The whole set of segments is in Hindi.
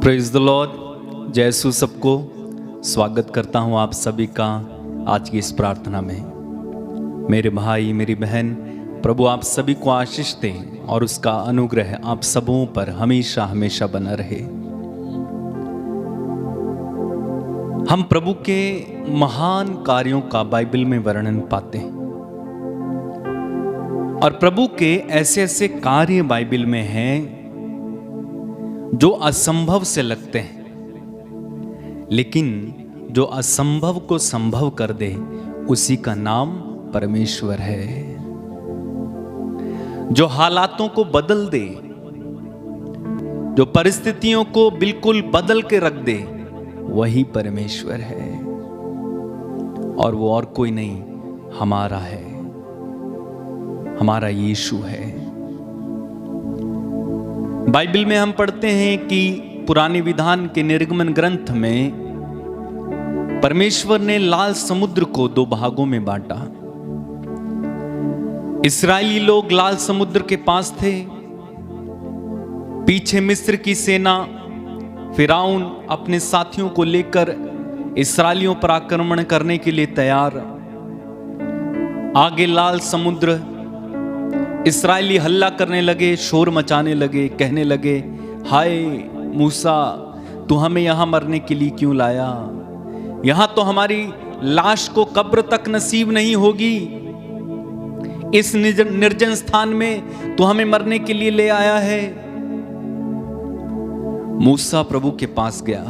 Praise the Lord. जय यीशु सबको स्वागत करता हूं आप सभी का आज की इस प्रार्थना में। मेरे भाई मेरी बहन, प्रभु आप सभी को आशीष दे और उसका अनुग्रह आप सबों पर हमेशा हमेशा बना रहे। हम प्रभु के महान कार्यों का बाइबल में वर्णन पाते हैं और प्रभु के ऐसे ऐसे कार्य बाइबल में हैं जो असंभव से लगते हैं, लेकिन जो असंभव को संभव कर दे उसी का नाम परमेश्वर है। जो हालातों को बदल दे, जो परिस्थितियों को बिल्कुल बदल के रख दे, वही परमेश्वर है और वो और कोई नहीं, हमारा है, हमारा यीशु है। बाइबल में हम पढ़ते हैं कि पुराने विधान के निर्गमन ग्रंथ में परमेश्वर ने लाल समुद्र को दो भागों में बांटा। इस्राएली लोग लाल समुद्र के पास थे, पीछे मिस्र की सेना फिरौन अपने साथियों को लेकर इस्राएलियों पर आक्रमण करने के लिए तैयार। आगे लाल समुद्र। इस्राएली हल्ला करने लगे, शोर मचाने लगे, कहने लगे, हाय मूसा, तू हमें यहां मरने के लिए क्यों लाया? यहां तो हमारी लाश को कब्र तक नसीब नहीं होगी। इस निर्जन स्थान में तू हमें मरने के लिए ले आया है। मूसा प्रभु के पास गया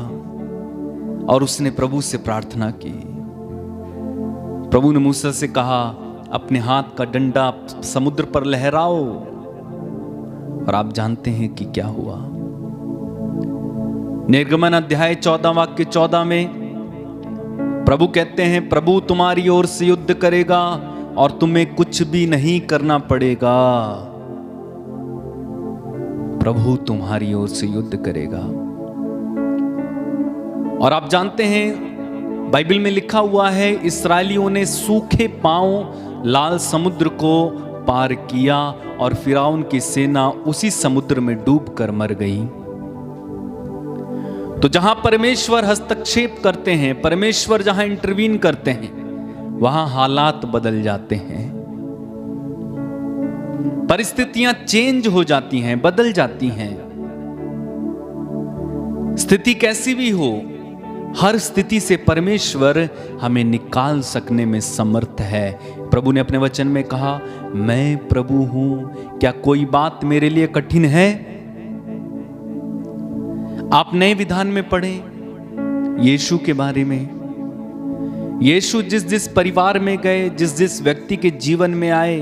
और उसने प्रभु से प्रार्थना की। प्रभु ने मूसा से कहा, अपने हाथ का डंडा समुद्र पर लहराओ। और आप जानते हैं कि क्या हुआ। निर्गमन अध्याय 14 वाक्य 14 में प्रभु कहते हैं, प्रभु तुम्हारी ओर से युद्ध करेगा और तुम्हें कुछ भी नहीं करना पड़ेगा। प्रभु तुम्हारी ओर से युद्ध करेगा। और आप जानते हैं बाइबल में लिखा हुआ है, इस्राएलियों ने सूखे पांव लाल समुद्र को पार किया और फिरौन की सेना उसी समुद्र में डूबकर मर गई। तो जहां परमेश्वर हस्तक्षेप करते हैं, परमेश्वर जहां इंटरवीन करते हैं, वहां हालात बदल जाते हैं, परिस्थितियां चेंज हो जाती हैं, बदल जाती हैं। स्थिति कैसी भी हो, हर स्थिति से परमेश्वर हमें निकाल सकने में समर्थ है। प्रभु ने अपने वचन में कहा, मैं प्रभु हूं, क्या कोई बात मेरे लिए कठिन है? आप नए विधान में पढ़ें यीशु के बारे में। यीशु जिस जिस परिवार में गए, जिस जिस व्यक्ति के जीवन में आए,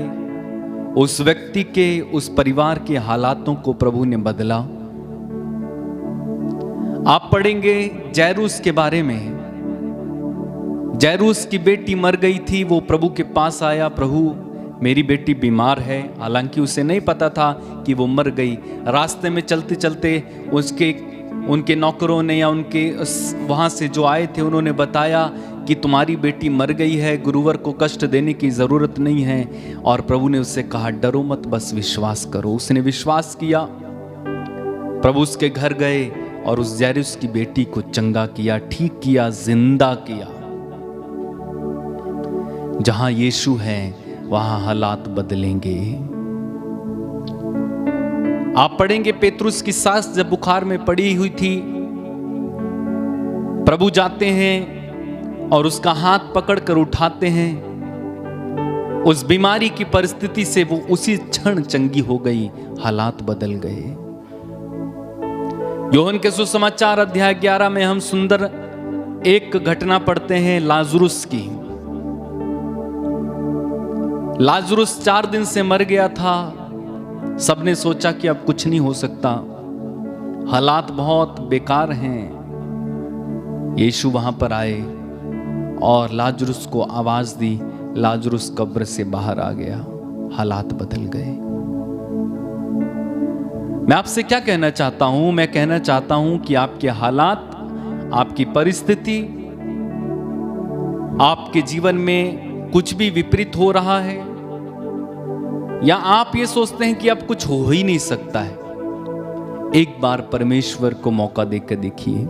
उस व्यक्ति के, उस परिवार के हालातों को प्रभु ने बदला। आप पढ़ेंगे जैरूस के बारे में। जैरूस की बेटी मर गई थी, वो प्रभु के पास आया, प्रभु मेरी बेटी बीमार है। हालांकि उसे नहीं पता था कि वो मर गई। रास्ते में चलते चलते उनके नौकरों ने या उनके वहां से जो आए थे, उन्होंने बताया कि तुम्हारी बेटी मर गई है, गुरुवर को कष्ट देने की जरूरत नहीं है। और प्रभु ने उससे कहा, डरो मत, बस विश्वास करो। उसने विश्वास किया। प्रभु उसके घर गए और उस जैरूस की बेटी को चंगा किया, ठीक किया, जिंदा किया। जहां यीशु है वहां हालात बदलेंगे। आप पढ़ेंगे पेतरुस की सास जब बुखार में पड़ी हुई थी, प्रभु जाते हैं और उसका हाथ पकड़कर उठाते हैं। उस बीमारी की परिस्थिति से वो उसी क्षण चंगी हो गई, हालात बदल गए। यूहन्ना के सुसमाचार अध्याय 11 में हम सुंदर एक घटना पढ़ते हैं लाजरुस की। लाजरुस 4 दिन से मर गया था। सबने सोचा कि अब कुछ नहीं हो सकता, हालात बहुत बेकार हैं। यीशु वहां पर आए और लाजरुस को आवाज दी। लाजरुस कब्र से बाहर आ गया, हालात बदल गए। मैं आपसे क्या कहना चाहता हूं? मैं कहना चाहता हूं कि आपके हालात, आपकी परिस्थिति, आपके जीवन में कुछ भी विपरीत हो रहा है, या आप ये सोचते हैं कि अब कुछ हो ही नहीं सकता है, एक बार परमेश्वर को मौका देकर देखिए।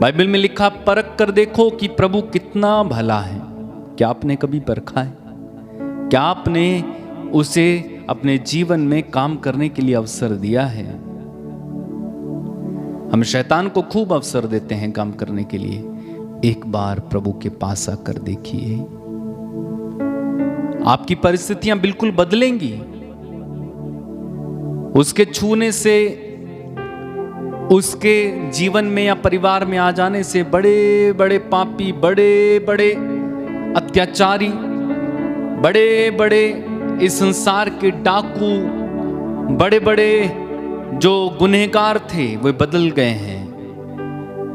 बाइबल में लिखा, परख कर देखो कि प्रभु कितना भला है। क्या आपने कभी परखा है? क्या आपने उसे अपने जीवन में काम करने के लिए अवसर दिया है? हम शैतान को खूब अवसर देते हैं काम करने के लिए। एक बार प्रभु के पास आकर देखिए, आपकी परिस्थितियां बिल्कुल बदलेंगी। उसके छूने से, उसके जीवन में या परिवार में आ जाने से बड़े बड़े पापी, बड़े बड़े अत्याचारी, बड़े बड़े इस संसार के डाकू, बड़े बड़े जो गुनहगार थे वे बदल गए हैं।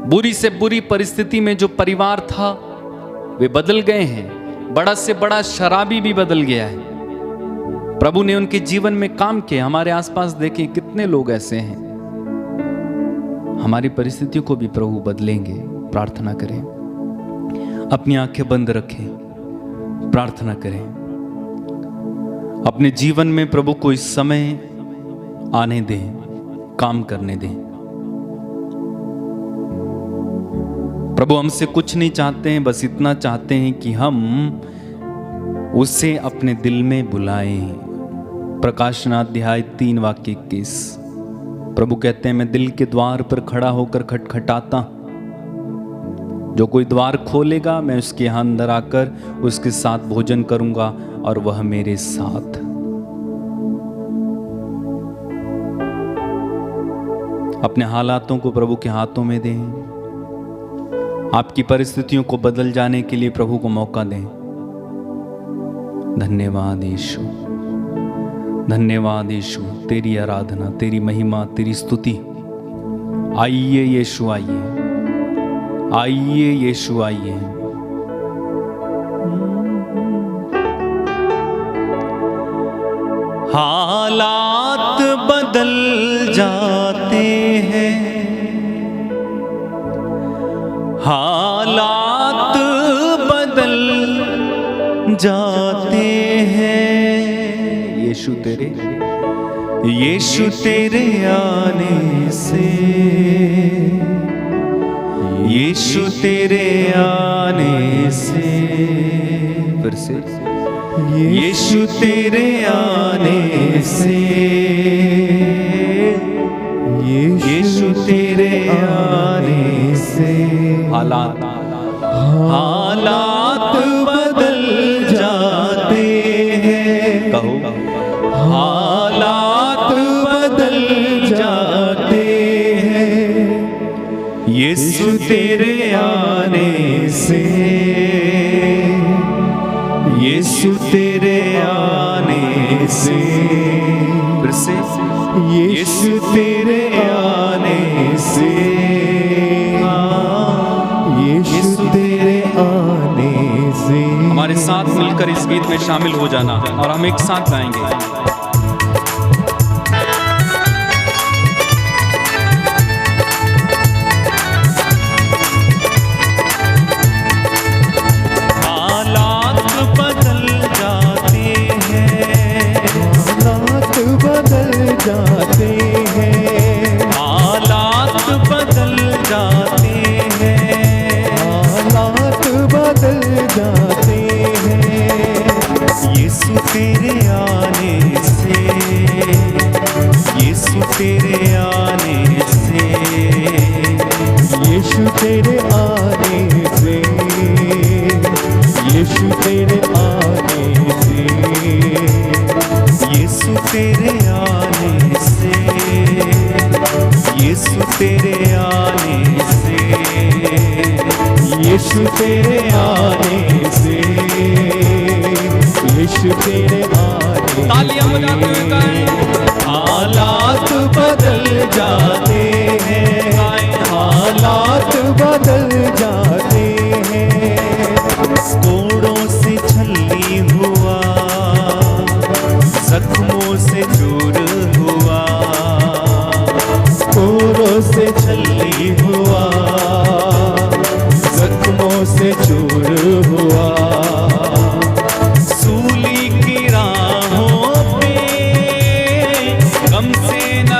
बुरी से बुरी परिस्थिति में जो परिवार था वे बदल गए हैं। बड़ा से बड़ा शराबी भी बदल गया है। प्रभु ने उनके जीवन में काम किया। हमारे आसपास देखें कितने लोग ऐसे हैं। हमारी परिस्थितियों को भी प्रभु बदलेंगे। प्रार्थना करें, अपनी आंखें बंद रखें, प्रार्थना करें। अपने जीवन में प्रभु को इस समय आने दें, काम करने दें। प्रभु हमसे कुछ नहीं चाहते हैं, बस इतना चाहते हैं कि हम उसे अपने दिल में बुलाएं। प्रकाशना अध्याय 3 वाक्य 21। प्रभु कहते हैं, मैं दिल के द्वार पर खड़ा होकर खटखटाता। जो कोई द्वार खोलेगा मैं उसके यहाँ अंदर आकर उसके साथ भोजन करूंगा और वह मेरे साथ। अपने हालातों को प्रभु के हाथों में दें। आपकी परिस्थितियों को बदल जाने के लिए प्रभु को मौका दें। धन्यवाद यीशु, धन्यवाद यीशु। तेरी आराधना, तेरी महिमा, तेरी स्तुति। आइए यीशु, आइए, आइए यीशु, आइए। हालात बदल जाते हैं, हालात बदल जाते हैं। यीशु तेरे, यीशु तेरे आने से, यीशु तेरे आने से, फिर से यीशु तेरे आने से, यीशु तेरे आने से हालात बदल जाते हैं। कहो, हालात बदल जाते हैं यीशु तेरे आने से, यीशु तेरे आने से, फिर से यीशु तेरे आने से, यीशु तेरे आने से। हमारे साथ मिलकर इस गीत में शामिल हो जाना और हम एक साथ गाएंगे। जाते हैं, हालात बदल जाते हैं, हालात बदल जाते हैं यीशु तेरे आने से, यीशु तेरे आने से, यीशु तेरे आने से, यीशु तेरे आने से, यीशु तेरे आने से, यीशु तेरे आने से, यीशु तेरे आने से, यीशु तेरे आने। तालियां बजाते हुए गाएं। हालात बदल जाते हैं, हालात बदल जाते हैं। कोड़ों से छल्ली हुआ, जख्मों से चूर हुआ, कोड़ों से छल्ली हुआ, जख्मों से चूर हुआ। सूली की राहों पे गम से न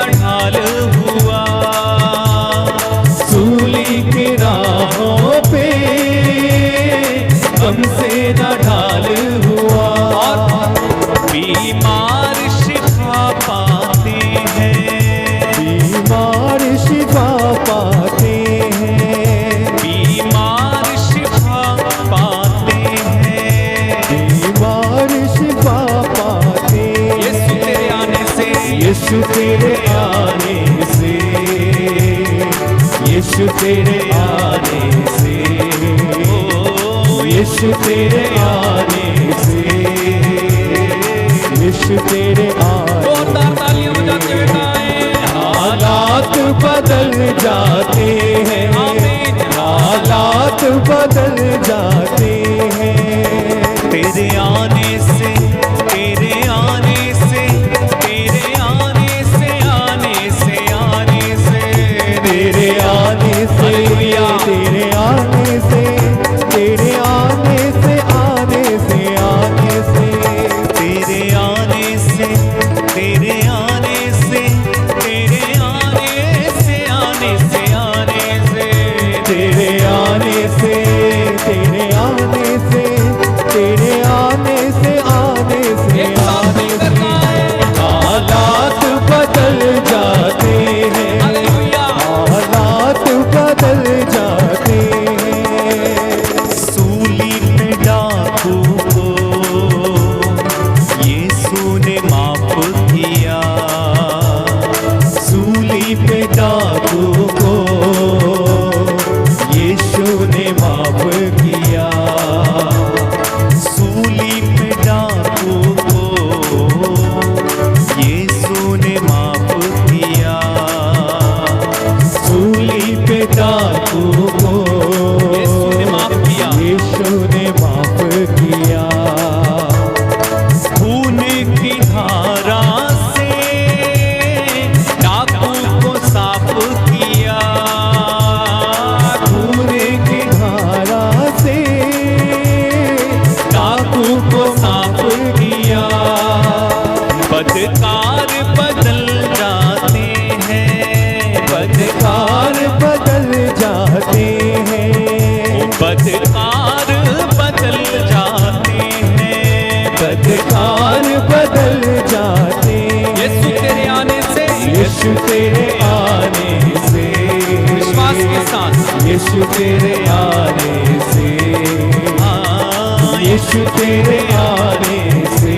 यीशु तेरे आने से, यीशु तेरे आने से, यीशु तेरे आने, जोरदार तालियां बजाते हुए गाएं। हालात बदल जाते हैं, आमीन। हालात बदल जाते हैं, तेरे आने से, तेरे आने से, तेरे आने से, आने से, आने से, तेरे आने से, तेरे आने से, तेरे आने से, आने से, आने से, तेरे आने से, तेरे आने से, तेरे आने से, आने से, आने से, तेरे आने से, तेरे आने से, तेरे आने से, आने से, एक साथ आने मिलकर से, गाएं। हालात बदल जाते हैं, हालेलुया। हालात बदल जाते हैं, सूली पे डाकू को यीशु ने माफ किया, सूली पे डाकू को यीशु ने माफ किया, सूली पे डाकू को यीशु ने माफ किया, सूली पे डाकू को यीशु ने माफ किया। यीशु ने माफ किया, खून की धारा से डाकू को साफ किया, खून की धारा से डाकू को साफ किया। बदकार बदल जाते हैं, बदकार बदल जाते हैं, बदकार बदल जाते हैं, बदकार बदल जाते हैं, यीशु तेरे आने से, यीशु तेरे आने से, विश्वास के साथ, यीशु तेरे आने से, यीशु तेरे आने से,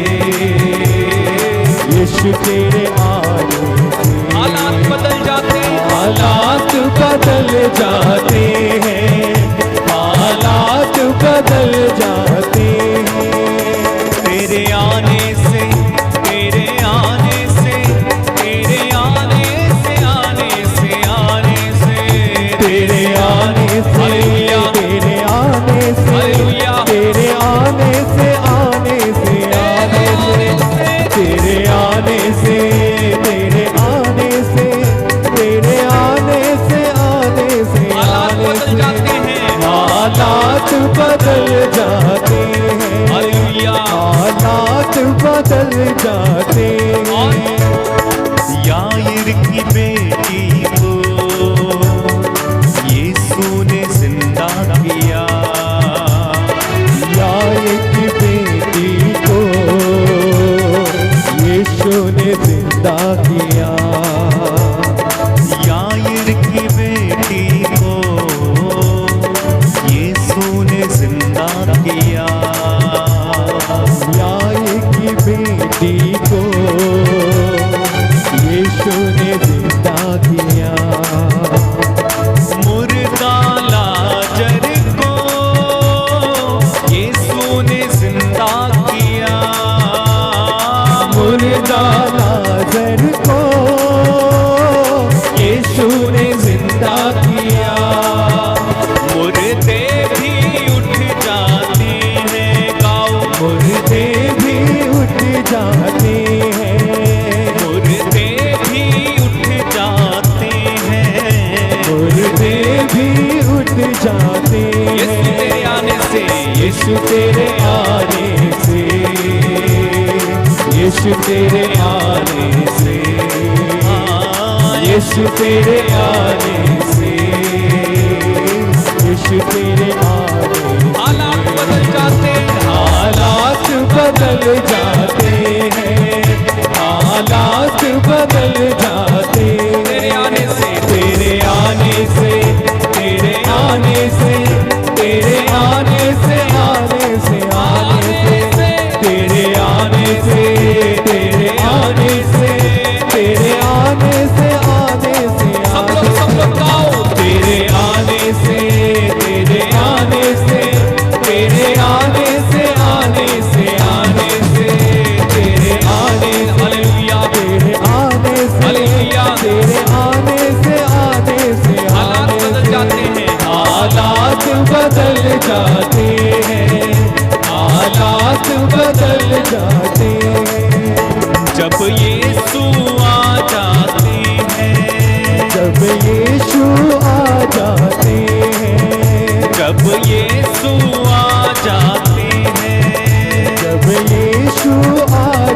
यीशु तेरे आने से, हालात बदल जाते हैं, हालात बदल जाते हैं, हालात बदल जाते हैं, तेरे आने से, तेरे आने से, तेरे आने से, आने से, आने से, तेरे आने से, हालेलुया। तेरे आने से, हालेलुया। तेरे आने से, आने से, आने से, तेरे आने से, तेरे आने से, तेरे आने से, आने से, हालात आने बदल से, जाते हैं, हालात बदल जाते हैं, हालेलुया। हालात बदल जाते हैं, याईर की बेटी को यीशु ने जिंदा किया, याईर की बेटी को यीशु ने जिंदा किया, याईर की बेटी को यीशु ने जिंदा किया, याईर की बेटी को यीशु ने जिंदा किया, मुर्दा लाजर को यीशु ने जिंदा किया, मुर्दा लाजर को यीशु ने जिंदा किया, मुर्दे भी उठ जाते हैं, गाओ मुर्दे भी उठ जाते हैं, मुर्दे भी उठ जाते हैं, मुर्दे भी उठ जाते यीशु हैं, तेरे आने से, यीशु तेरे आने से, यीशु तेरे आने से, यीशु तेरे आने से, यीशु तेरे आने से, हालात बदल जाते हैं, हालात बदल जाते हैं, हालात बदल जाते हैं, तेरे आने से, तेरे आने से, तेरे आने से, तेरे आने से, आने से, आने से, तेरे आने से, तेरे आने से, तेरे आने से, आने से, सब लोग आने सब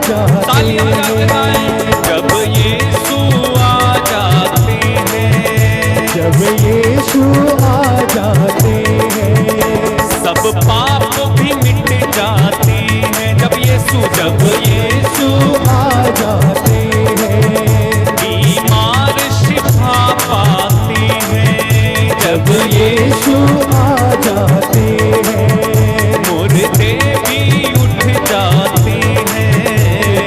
जाते तालियां बजा के गाएं। जब यीशु आ जाते हैं, जब यीशु आ जाते हैं, सब पाप भी मिट जाते हैं। जब यीशु आ जाते हैं, बीमार शिफा पाते हैं। जब यीशु आ जाते हैं, मुर्दे भी उठ जाते हैं।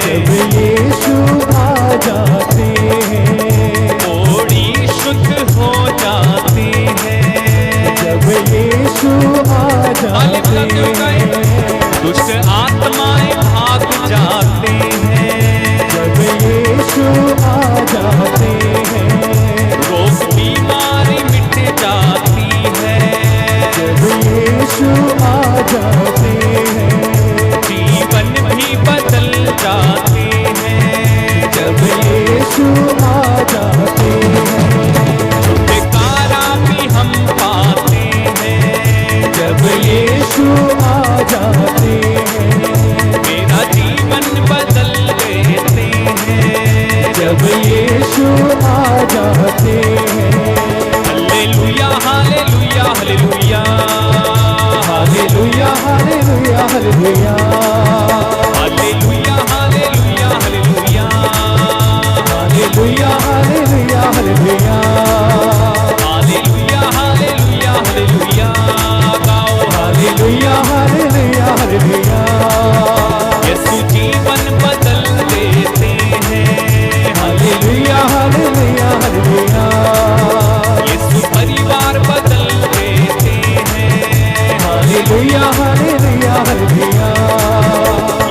जब यीशु आ जाते हैं, कोड़ी शुद्ध हो जाते हैं। जब यीशु आ जाते हैं, दुष्ट आत्माएं भाग जाते हैं। जब यीशु आ जाते हैं, रोग बीमारी मिट जाती है। जब यीशु आ जाते हैं, जीवन भी बदल जाते हैं। जब यीशु आ जाते हैं, छुटकारा भी हम पाते हैं। जब यीशु आ जाते हैं, मेरा जीवन बदल देते हैं। जब यीशु आ जाते हैं, हालेलुया हालेलुया हालेलुया हालेलुया हालेलुया हालेलुया हालेलुया हालेलुया हालेलुया हालेलुया हालेलुया हालेलुया हालेलुया हालेलुया हालेलुया गाओ हालेलुया हालेलुया हालेलुया यीशु जीवन बदल देते हैं। हालेलुया हालेलुया हालेलुया यीशु परिवार बदल देते हैं। हालेलुया हालेलुया हालेलुया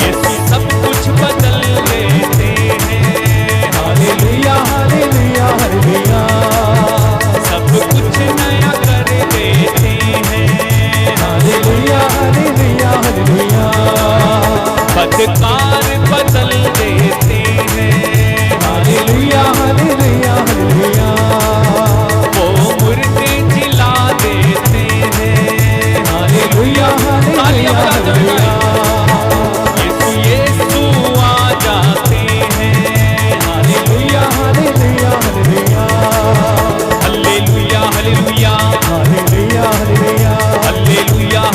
यीशु सब कुछ बदल देते हैं। हालेलुया हालेलुया हालेलुया सब कुछ नया कर देते हैं। हालेलुया हालेलुया हालेलुया बदकार बदल देते हैं। हालेलुया हालेलुया हालेलुया वो मुर्दे जिला देते हैं। हालेलुया हालेलुया हालेलुया यीशु यीशु आ जाते हैं। हालेलुया हालेलुया हालेलुया हालेलुया हालेलुया हालेलुया हालेलुया हालेलुया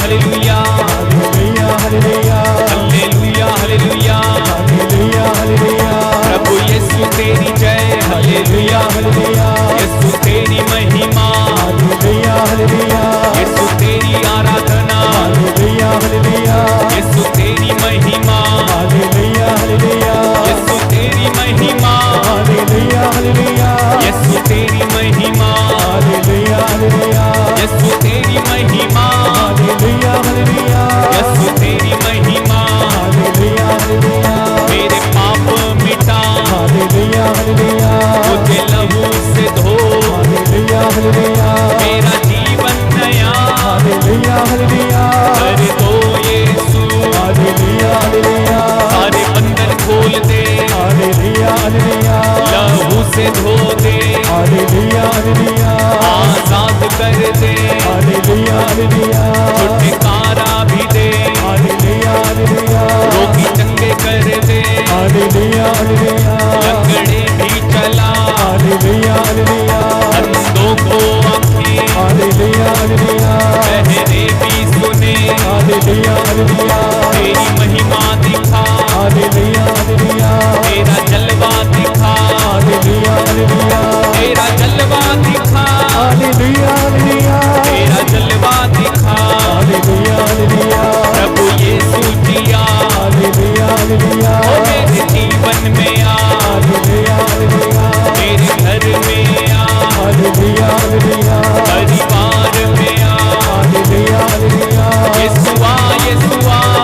हालेलुया हालेलुया हालेलुया हालेलुया हालेलुया हालेलुया हालेलुया प्रभु यीशु तेरी जय। हालेलुया हालेलुया यीशु तेरी महिमा। हालेलुया हालेलुया यीशु तेरी आराधना। हालेलुया हालेलुया यीशु तेरी महिमा। हालेलुया हालेलुया यीशु तेरी महिमा। हालेलुया हालेलुया यीशु तेरी महिमा। हालेलुया हालेलुया यीशु तेरी महिमा। हालेलुया हालेलुया यीशु तेरी महिमा। हालेलुया हालेलुया मेरे पाप मिटा हालेलुया हालेलुया मुझे लहू से धो। हालेलुया हालेलुया मेरा जीवन नया हालेलुया हालेलुया कर दो यीशु। हालेलुया हालेलुया सारे बंधन खोल दे। हालेलुया हालेलुया लहू से धो दे। हालेलुया हालेलुया आजाद कर दे। हालेलुया हालेलुया छुटकारा भी दे। हालेलुया हालेलुया रोगी चंगे कर दे। हालेलुया हालेलुया लंगड़े भी चला। हालेलुया हालेलुया अंधों को आंखें। हालेलुया हालेलुया बहरे भी सुने। हालेलुया हालेलुया तेरी महिमा दिखा। हालेलुया हालेलुया तेरा जलवा दिखा। हालेलुया हालेलुया तेरा जलवा दिखा। हालेलुया हालेलुया तेरा जलवा दिखा। हालेलुया हालेलुया प्रभु यीशु जिया। हालेलुया हालेलुया ओ मेरे जीवन में आ। हालेलुया हालेलुया मेरे घर में आ। हालेलुया हालेलुया परिवार में आ। हालेलुया हालेलुया यीशु आ यीशु आ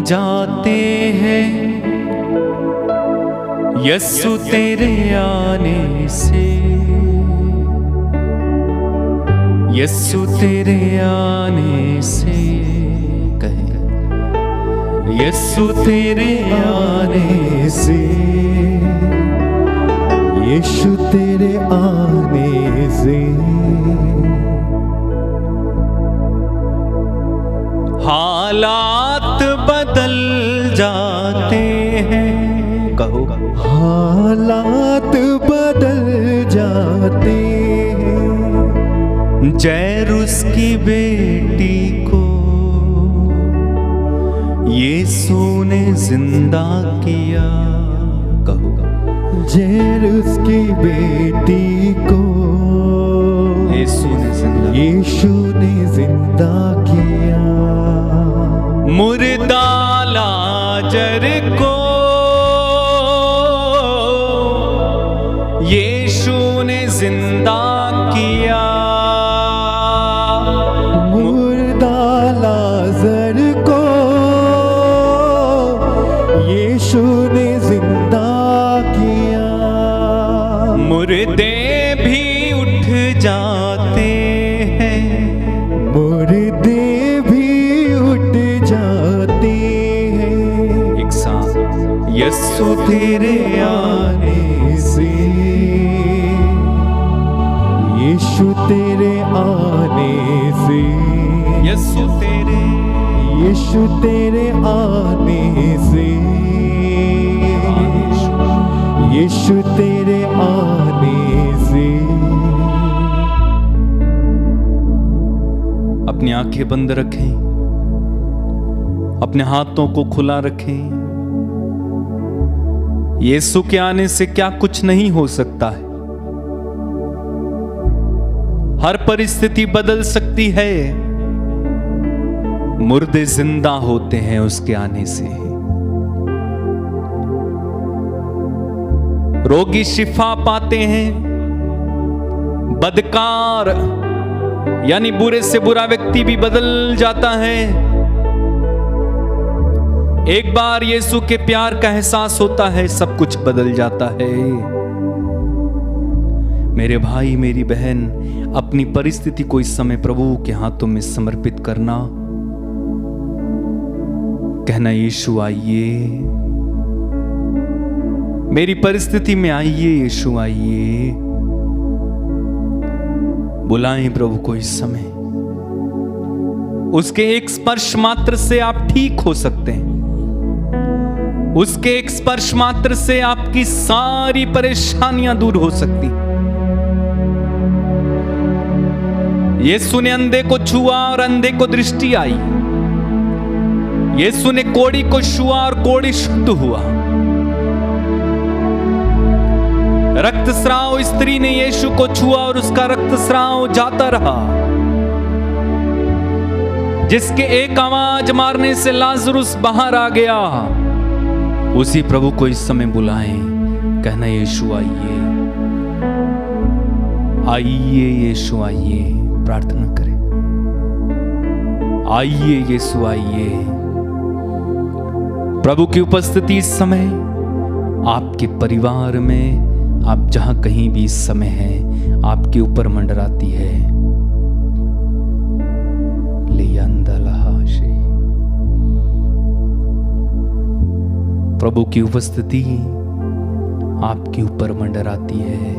जाते हैं यस्सु तेरे आने से, यस्सु तेरे आने से, कहे यस्सु तेरे आने से, यीशु तेरे आने से हालात बदल जाते हैं, कहो हालात बदल जाते हैं। जैरुस की बेटी को यीशु ने जिंदा किया, कहो जैरुस की बेटी को यीशु ने जिंदा किया। मुर्दा लाजर को यीशु ने जिंदा किया, मुर्दा लाजर को यीशु ने जिंदा किया। मुर्दे भी उठ जाते हैं, मुर्दे भी उठ जाते हैं। एक साथ यस्सु तेरे आने से, यीशु तेरे आने से, यस्सु तेरे, यीशु तेरे आने से, यीशु तेरे आने से। अपनी आंखें बंद रखें, अपने हाथों को खुला रखें। यीशु के आने से क्या कुछ नहीं हो सकता है। हर परिस्थिति बदल सकती है। मुर्दे जिंदा होते हैं उसके आने से, रोगी शिफा पाते हैं, बदकार यानी बुरे से बुरा व्यक्ति भी बदल जाता है। एक बार यीशु के प्यार का एहसास होता है, सब कुछ बदल जाता है। मेरे भाई मेरी बहन, अपनी परिस्थिति को इस समय प्रभु के हाथों में समर्पित करना, कहना यीशु आइए, मेरी परिस्थिति में आइए, यीशु आइए। बुलाएं प्रभु को इस समय। उसके एक स्पर्श मात्र से आप ठीक हो सकते हैं। उसके एक स्पर्श मात्र से आपकी सारी परेशानियां दूर हो सकती। यीशु ने अंधे को छुआ और अंधे को दृष्टि आई। यीशु ने कोढ़ी को छुआ और कोढ़ी शुद्ध हुआ। रक्तस्राव स्त्री ने यीशु को छुआ और उसका रक्तस्राव जाता रहा। जिसके एक आवाज मारने से लाजरुस बाहर आ गया, उसी प्रभु को इस समय बुलाएं, कहना यीशु आइए, आइए यीशु आइए। प्रार्थना करें, आइए यीशु आइए। प्रभु की उपस्थिति इस समय आपके परिवार में, आप जहां कहीं भी इस समय हैं, आपके ऊपर मंडराती है। प्रभु की उपस्थिति आपके ऊपर मंडराती है।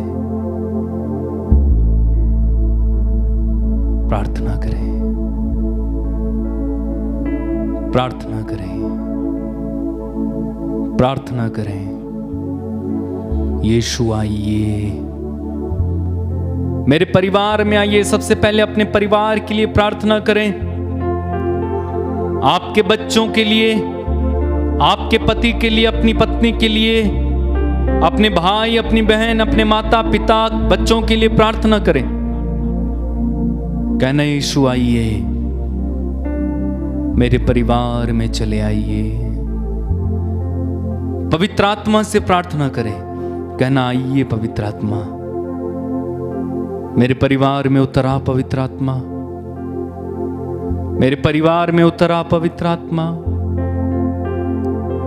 प्रार्थना करें, प्रार्थना करें, प्रार्थना करें। यीशु आइए, मेरे परिवार में आइए। सबसे पहले अपने परिवार के लिए प्रार्थना करें, आपके बच्चों के लिए, आपके पति के लिए, अपनी पत्नी के लिए, अपने भाई, अपनी बहन, अपने माता पिता, बच्चों के लिए प्रार्थना करें। कहना यीशु आइए, मेरे परिवार में चले आइए। पवित्र आत्मा से प्रार्थना करें, कहना आइए पवित्र आत्मा, मेरे परिवार में उतरा पवित्र आत्मा, मेरे परिवार में उतरा पवित्र आत्मा।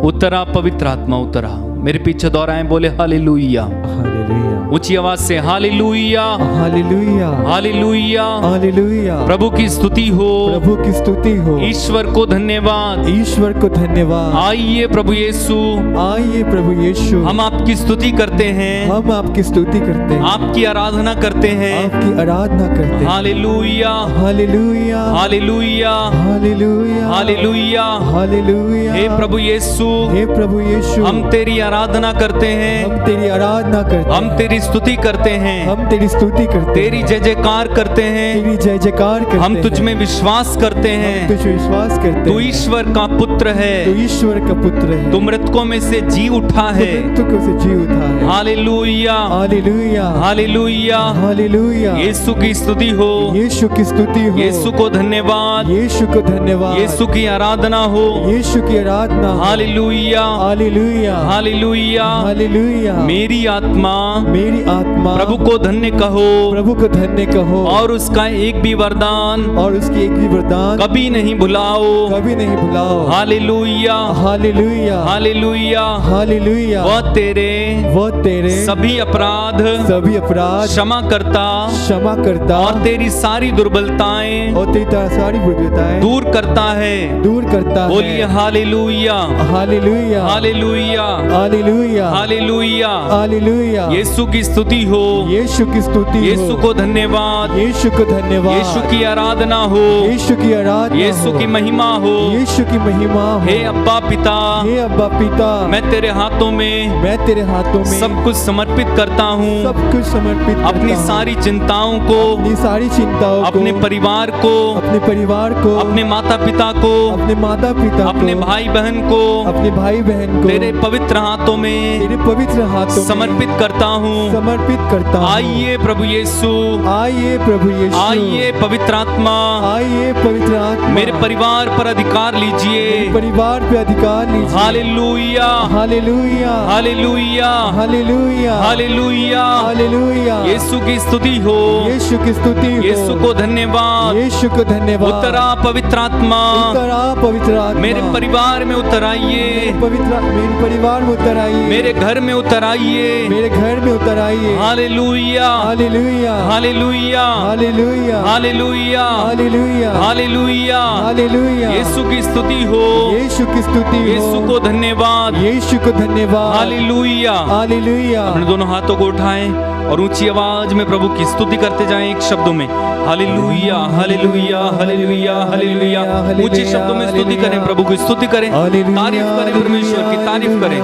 उतरा, पवित्र आत्मा उतरा। मेरे पीछे दोहराएं, बोले हालेलुया। हालेलुया, ऊंची आवाज से हालेलुया, हालेलुया, हालेलुया। हालेलुया। प्रभु की स्तुति हो, प्रभु की स्तुति हो। ईश्वर को धन्यवाद। ईश्वर को धन्यवाद। आइए प्रभु यीशु, आइए प्रभु यीशु, हम आपकी स्तुति करते हैं, हम आपकी स्तुति करते हैं, आपकी आराधना करते हैं। आपकी आराधना करते हैं। हालेलुया, हालेलुया, हालेलुया, हालेलुया, हालेलुया। हालेलुया। हे प्रभु यीशु, हे प्रभु यीशु, हम तेरी आराधना करते हैं, हम तेरी आराधना करते हैं, हम तेरी स्तुति करते हैं, हम तेरी स्तुति करते हैं, तेरी जय जयकार करते हैं, तेरी जय जयकार करते हम हैं, तुझ में विश्वास करते हम हैं। तुझ में विश्वास करते तू हैं। ईश्वर का पुत्र है, तू ईश्वर का पुत्र है, तू मृतकों में से जी उठा है। तू मृतकों से जी उठा है। हालेलुया, हालेलुया, हालेलुया। हालेलुया। यीशु की स्तुति हो, यीशु की स्तुति हो। यीशु को धन्यवाद, यीशु को धन्यवाद। यीशु की आराधना हो। यीशु की आराधना हो। हालेलुया, हालेलुया, हालेलुया। हालेलुया। मेरी आत्मा मेरी आत्मा प्रभु को धन्य कहो, प्रभु को धन्य कहो, और उसका एक भी वरदान और उसकी एक भी वरदान कभी नहीं भुलाओ। कभी नहीं भुलाओ। हालेलुया, हालेलुया, हालेलुया। हालेलुया। वह तेरे वो तेरे सभी अपराध सभी अपराध क्षमा करता क्षमा करता और तेरी सारी दुर्बलताएं और तेरी सारी बुराइयां दूर करता है। दूर करता बोलिए है। हालेलुया, हालेलुया, हालेलुया, हालेलुया, हालेलुया। हालेलुया। यीशु की स्तुति हो, यीशु की स्तुति हो। यीशु को धन्यवाद, यीशु को धन्यवाद। यीशु की आराधना हो, यीशु की आराधना यीशु हो। की महिमा हो। यीशु की महिमा हो। हे अब्बा पिता, हे अब्बा पिता, मैं तेरे हाथों में मैं तेरे हाथों में सब कुछ समर्पित करता हूँ। सब कुछ समर्पित करता अपनी हूँ। सारी चिंताओं को, अपनी सारी चिंताओं को, अपने परिवार को, अपने परिवार को, अपने माता पिता को, अपने माता पिता अपने को, भाई बहन को अपने भाई बहन को तेरे पवित्र हाथों में तेरे पवित्र हाथों में समर्पित करता हूँ। समर्पित करता हूँ। आइए प्रभु यीशु, आइए प्रभु यीशु, आइए पवित्र आत्मा, आइए पवित्र आत्मा, मेरे परिवार पर अधिकार लीजिए। परिवार पे अधिकार लीजिए। हालेलुया, हालेलुया, हालेलुया, हालेलुया, हालेलुया। हालेलुया। यीशु की स्तुति हो, यीशु की स्तुति हो। यीशु को धन्यवाद। यीशु को धन्यवाद। उतरा पवित्र आत्मा, उतरा पवित्र आत्मा, मेरे परिवार में उतर आइए, पवित्र मेरे परिवार में उतर आइए, मेरे घर में उतर आइए। मेरे घर में उतर आइए। हालेलुया, हालेलुया, हालेलुया, हालेलुया, हालेलुया, हालेलुया, हालेलुया। हालेलुया। यीशु की स्तुति हो, यीशु की स्तुति हो। यीशु को धन्यवाद। यीशु को धन्यवाद। हालेलुया। हालेलुया। अपने दोनों हाथों को उठाएं और ऊंची आवाज में प्रभु की स्तुति करते जाएं एक शब्दों में। हालेलुया, हालेलुया, हालेलुया, हालेलुया। ऊंचे शब्दों में स्तुति करें, प्रभु की स्तुति करें, तारीफ करें, परमेश्वर की तारीफ करें,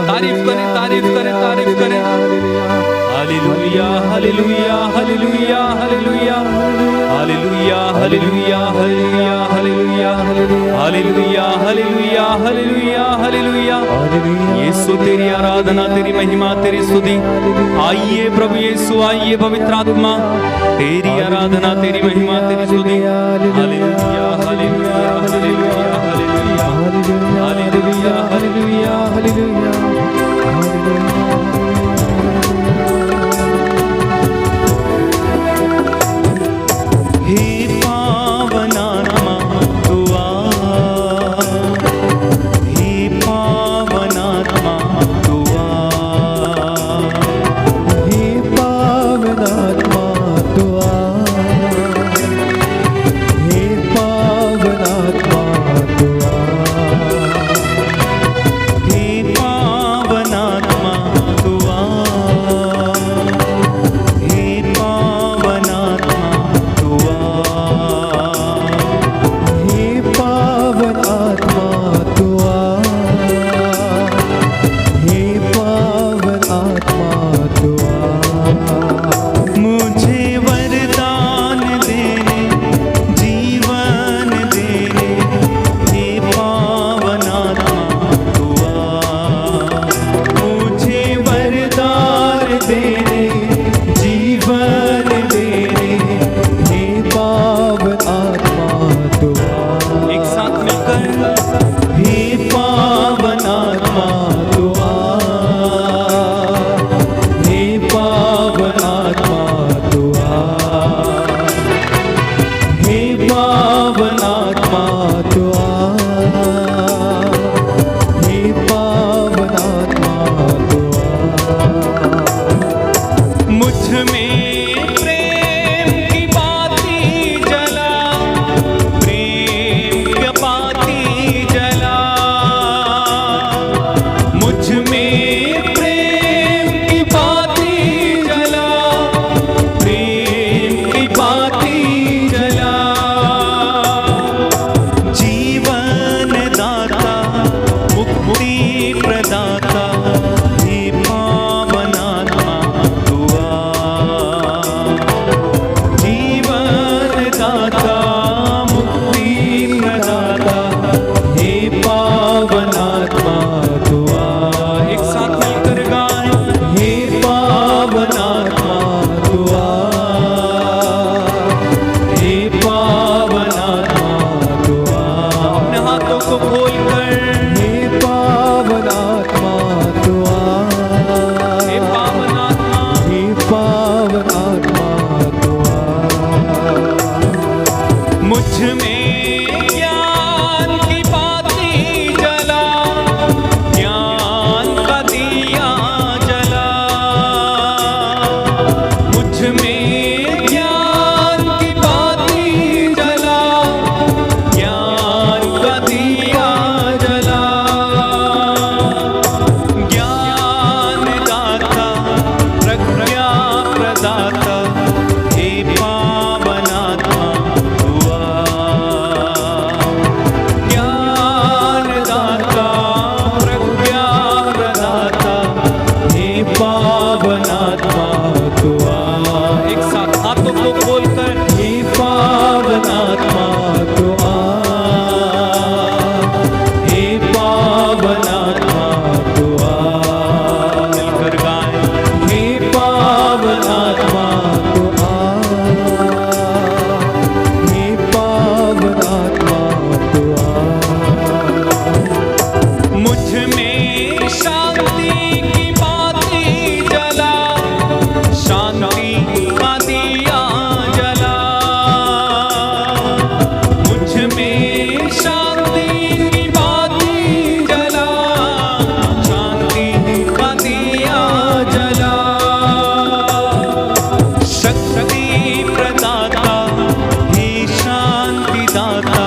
तारीफ करें, तारीफ करें, तारीफ करें। हालेलुया, हालेलुया, हालेलुया, हालेलुया, हालेलुया, हालेलुया, हालेलुया, हालेलुया, हालेलुया, हालेलुया, हालेलुया, हालेलुया। यीशु तेरी आराधना, तेरी महिमा, तेरी स्तुति। आइए प्रभु यीशु, आइए पवित्र आत्मा, तेरी आराधना, तेरी महिमा, तेरी स्तुति। हालेलुया, हालेलुया, हालेलुया, हालेलुया, हालेलुया, हालेलुया, हालेलुया। हे पावन आत्मा तू आ, हे पावन आत्मा तू आ, हे पावन आत्मा तू आ, हे पावन आत्मा तू आ, हे पावन आत्मा तू आ, हे पावन आत्मा तू आ, हे पावन आत्मा तू आ, हे पावन आत्मा तू आ। मुझे वरदान देने, जीवन देने, हे पावन आत्मा तू आ। मुझे वरदान देने, जीवन देने, हे पावन आत्मा तू आ। एक साथ मिलकर हे पावन आत्मा तू आ, हे पावन आत्मा तू आ, हे पावन आत्मा तू आ, को खोलकर हे पावन आत्मा तू आ, हे पावन आत्मा, हे पावन आत्मा तू आ। मुझ में ज्ञान की बाती जला, ज्ञान का दिया जला। मुझ में ज्ञान की बाती जला, ज्ञान का दिया जला। ज्ञान दाता प्रज्ञा प्रदाता, हे पावन आत्मा तू आ। ज्ञान दाता प्रज्ञा प्रदाता, हे पावन आत्मा तू आ। एक साथ हाथों को खोलकर हे पावन आत्मा तू आ, हे पावन आत्मा तू आ। मिलकर गाएं, हे पावन आत्मा तू आ, हे पावन आत्मा तू आ। मुझ में शांति की बाती जला, शांति का दिया जला। मुझ में शांति की बाती जला, शांति का दिया जला। शक्ति प्रदाता, हे शांति दाता,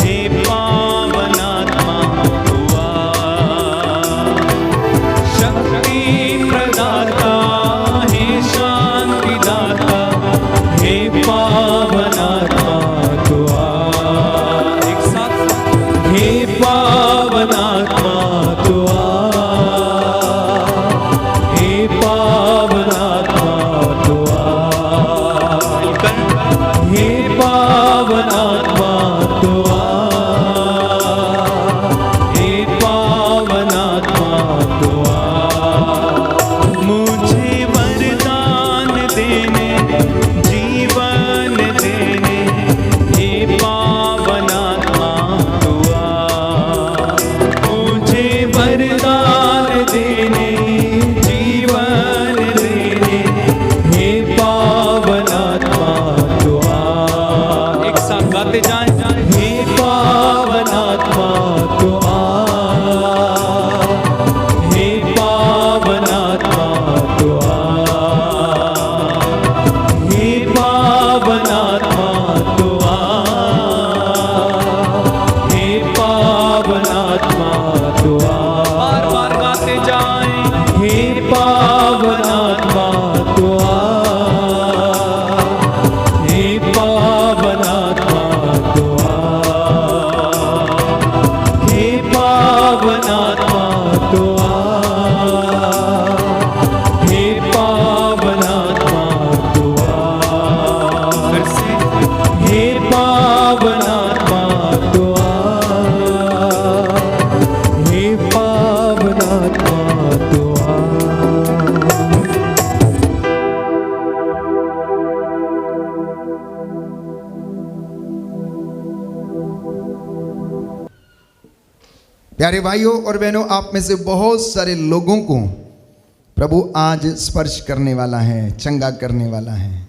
हे पावन आत्मा तू आ। शक्ति प्रदाता, हे शांति दाता, हे पावन आत्मा तू आ, एक साथ हे पावन आत्मा तू आ, हे पावन आत्मा तू आ, हे पावन आत्मा तू आ, हे पावन आत्मा तू आ। मुझे वरदान देने, जीवन देने, हे पावन आत्मा तू आ। मुझे वरदान देने, जीवन देने, हे पावन आत्मा तू आ। एक साथ गाते जाएं, हे पावन आत्मा तू आ, हे पावन आत्मा तू आ, हे पावन आत्मा तू आ, हे पावन आत्मा तू आ। बार बार गाते जाएं, हे पावन आत्मा तू आ, हे पावन आत्मा तू आ, हे पावन आत्मा तू आ, हे पावन आत्मा तू आ। फिर से हे पावन आत्मा तू आ, हे पावन आत्मा तू आ। प्यारे भाइयों और बहनों, आप में से बहुत सारे लोगों को प्रभु आज स्पर्श करने वाला है, चंगा करने वाला है।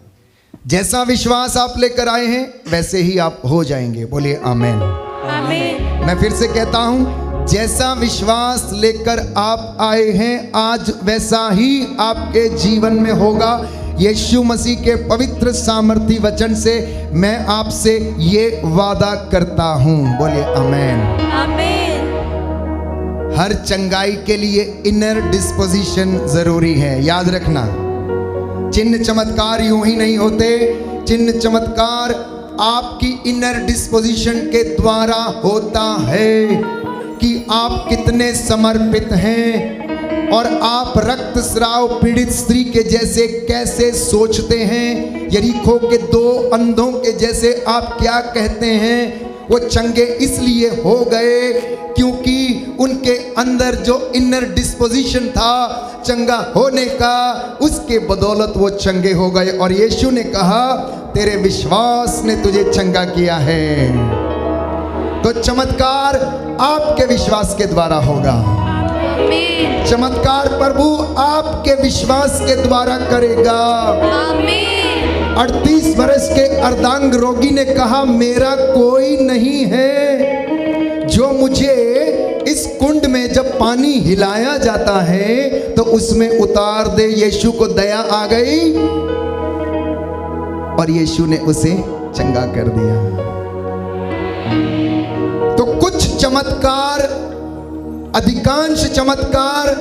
जैसा विश्वास आप लेकर आए हैं वैसे ही आप हो जाएंगे। बोलिए आमेन। आमीन। मैं फिर से कहता हूं, जैसा विश्वास लेकर आप आए हैं आज वैसा ही आपके जीवन में होगा। यीशु मसीह के पवित्र सामर्थी वचन से मैं आपसे ये वादा करता हूं। बोलिए आमेन। आमीन। हर चंगाई के लिए इनर डिस्पोजिशन जरूरी है, याद रखना। चिन्ह चमत्कार यूं ही नहीं होते। चिन्ह चमत्कार आपकी इनर डिस्पोजिशन के द्वारा होता है कि आप कितने समर्पित हैं और आप रक्तस्राव पीड़ित स्त्री के जैसे कैसे सोचते हैं, यरीहो के 2 अंधों के जैसे आप क्या कहते हैं। वो चंगे इसलिए हो गए क्योंकि उनके अंदर जो इनर डिस्पोजिशन था चंगा होने का, उसके बदौलत वो चंगे हो गए। और यीशु ने कहा, तेरे विश्वास ने तुझे चंगा किया है। तो चमत्कार आपके विश्वास के द्वारा होगा। आमीन। चमत्कार प्रभु आपके विश्वास के द्वारा करेगा। आमीन। 38 वर्ष के अर्धांग रोगी ने कहा, मेरा कोई नहीं है जो मुझे इस कुंड में जब पानी हिलाया जाता है तो उसमें उतार दे। यीशु को दया आ गई और यीशु ने उसे चंगा कर दिया। तो कुछ चमत्कार, अधिकांश चमत्कार,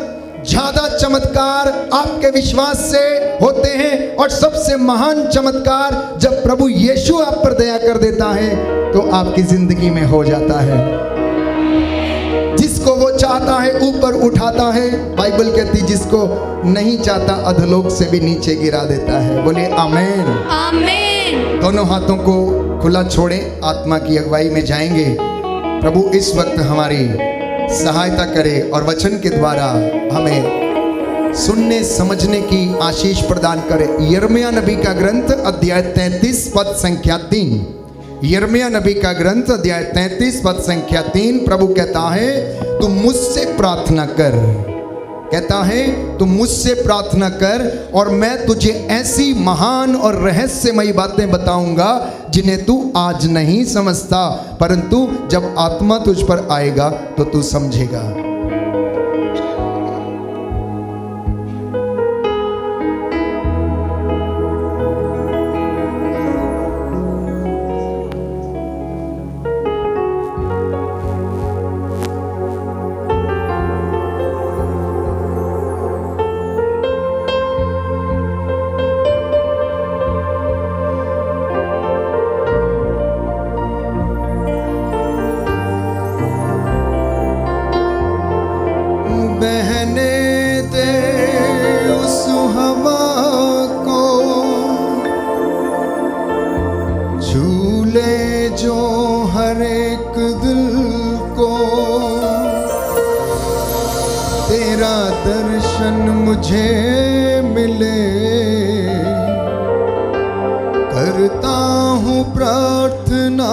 ज्यादा चमत्कार आपके विश्वास से होते हैं, और सबसे महान चमत्कार जब प्रभु यीशु आप पर दया कर देता है तो आपकी जिंदगी में हो जाता है। जिसको वो चाहता है ऊपर उठाता है। बाइबल कहती जिसको नहीं चाहता अधोलोक से भी नीचे गिरा देता है। बोलिए आमीन। आमीन। दोनों हाथों को खुला छोड़ें, आत्मा की अगुवाई में जाएंगे। प्रभु इस वक्त हमारी सहायता करे और वचन के द्वारा हमें सुनने समझने की आशीष प्रदान करे। यिर्मयाह नबी का ग्रंथ अध्याय 33 पद संख्या 3। यिर्मयाह नबी का ग्रंथ अध्याय 33 पद संख्या 3। प्रभु कहता है तू मुझसे प्रार्थना कर, कहता है तू मुझसे प्रार्थना कर और मैं तुझे ऐसी महान और रहस्यमयी बातें बताऊंगा जिन्हें तू आज नहीं समझता, परंतु जब आत्मा तुझ पर आएगा तो तू समझेगा। बहने दे उस हवा को, झूले जो हर एक दिल को, तेरा दर्शन मुझे मिले। करता हूँ प्रार्थना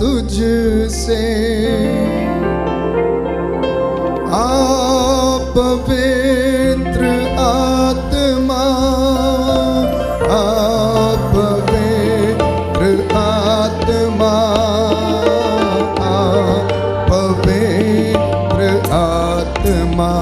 तुझसे, पवित्र आत्मा, पवित्र आत्मा, पवित्र आत्मा,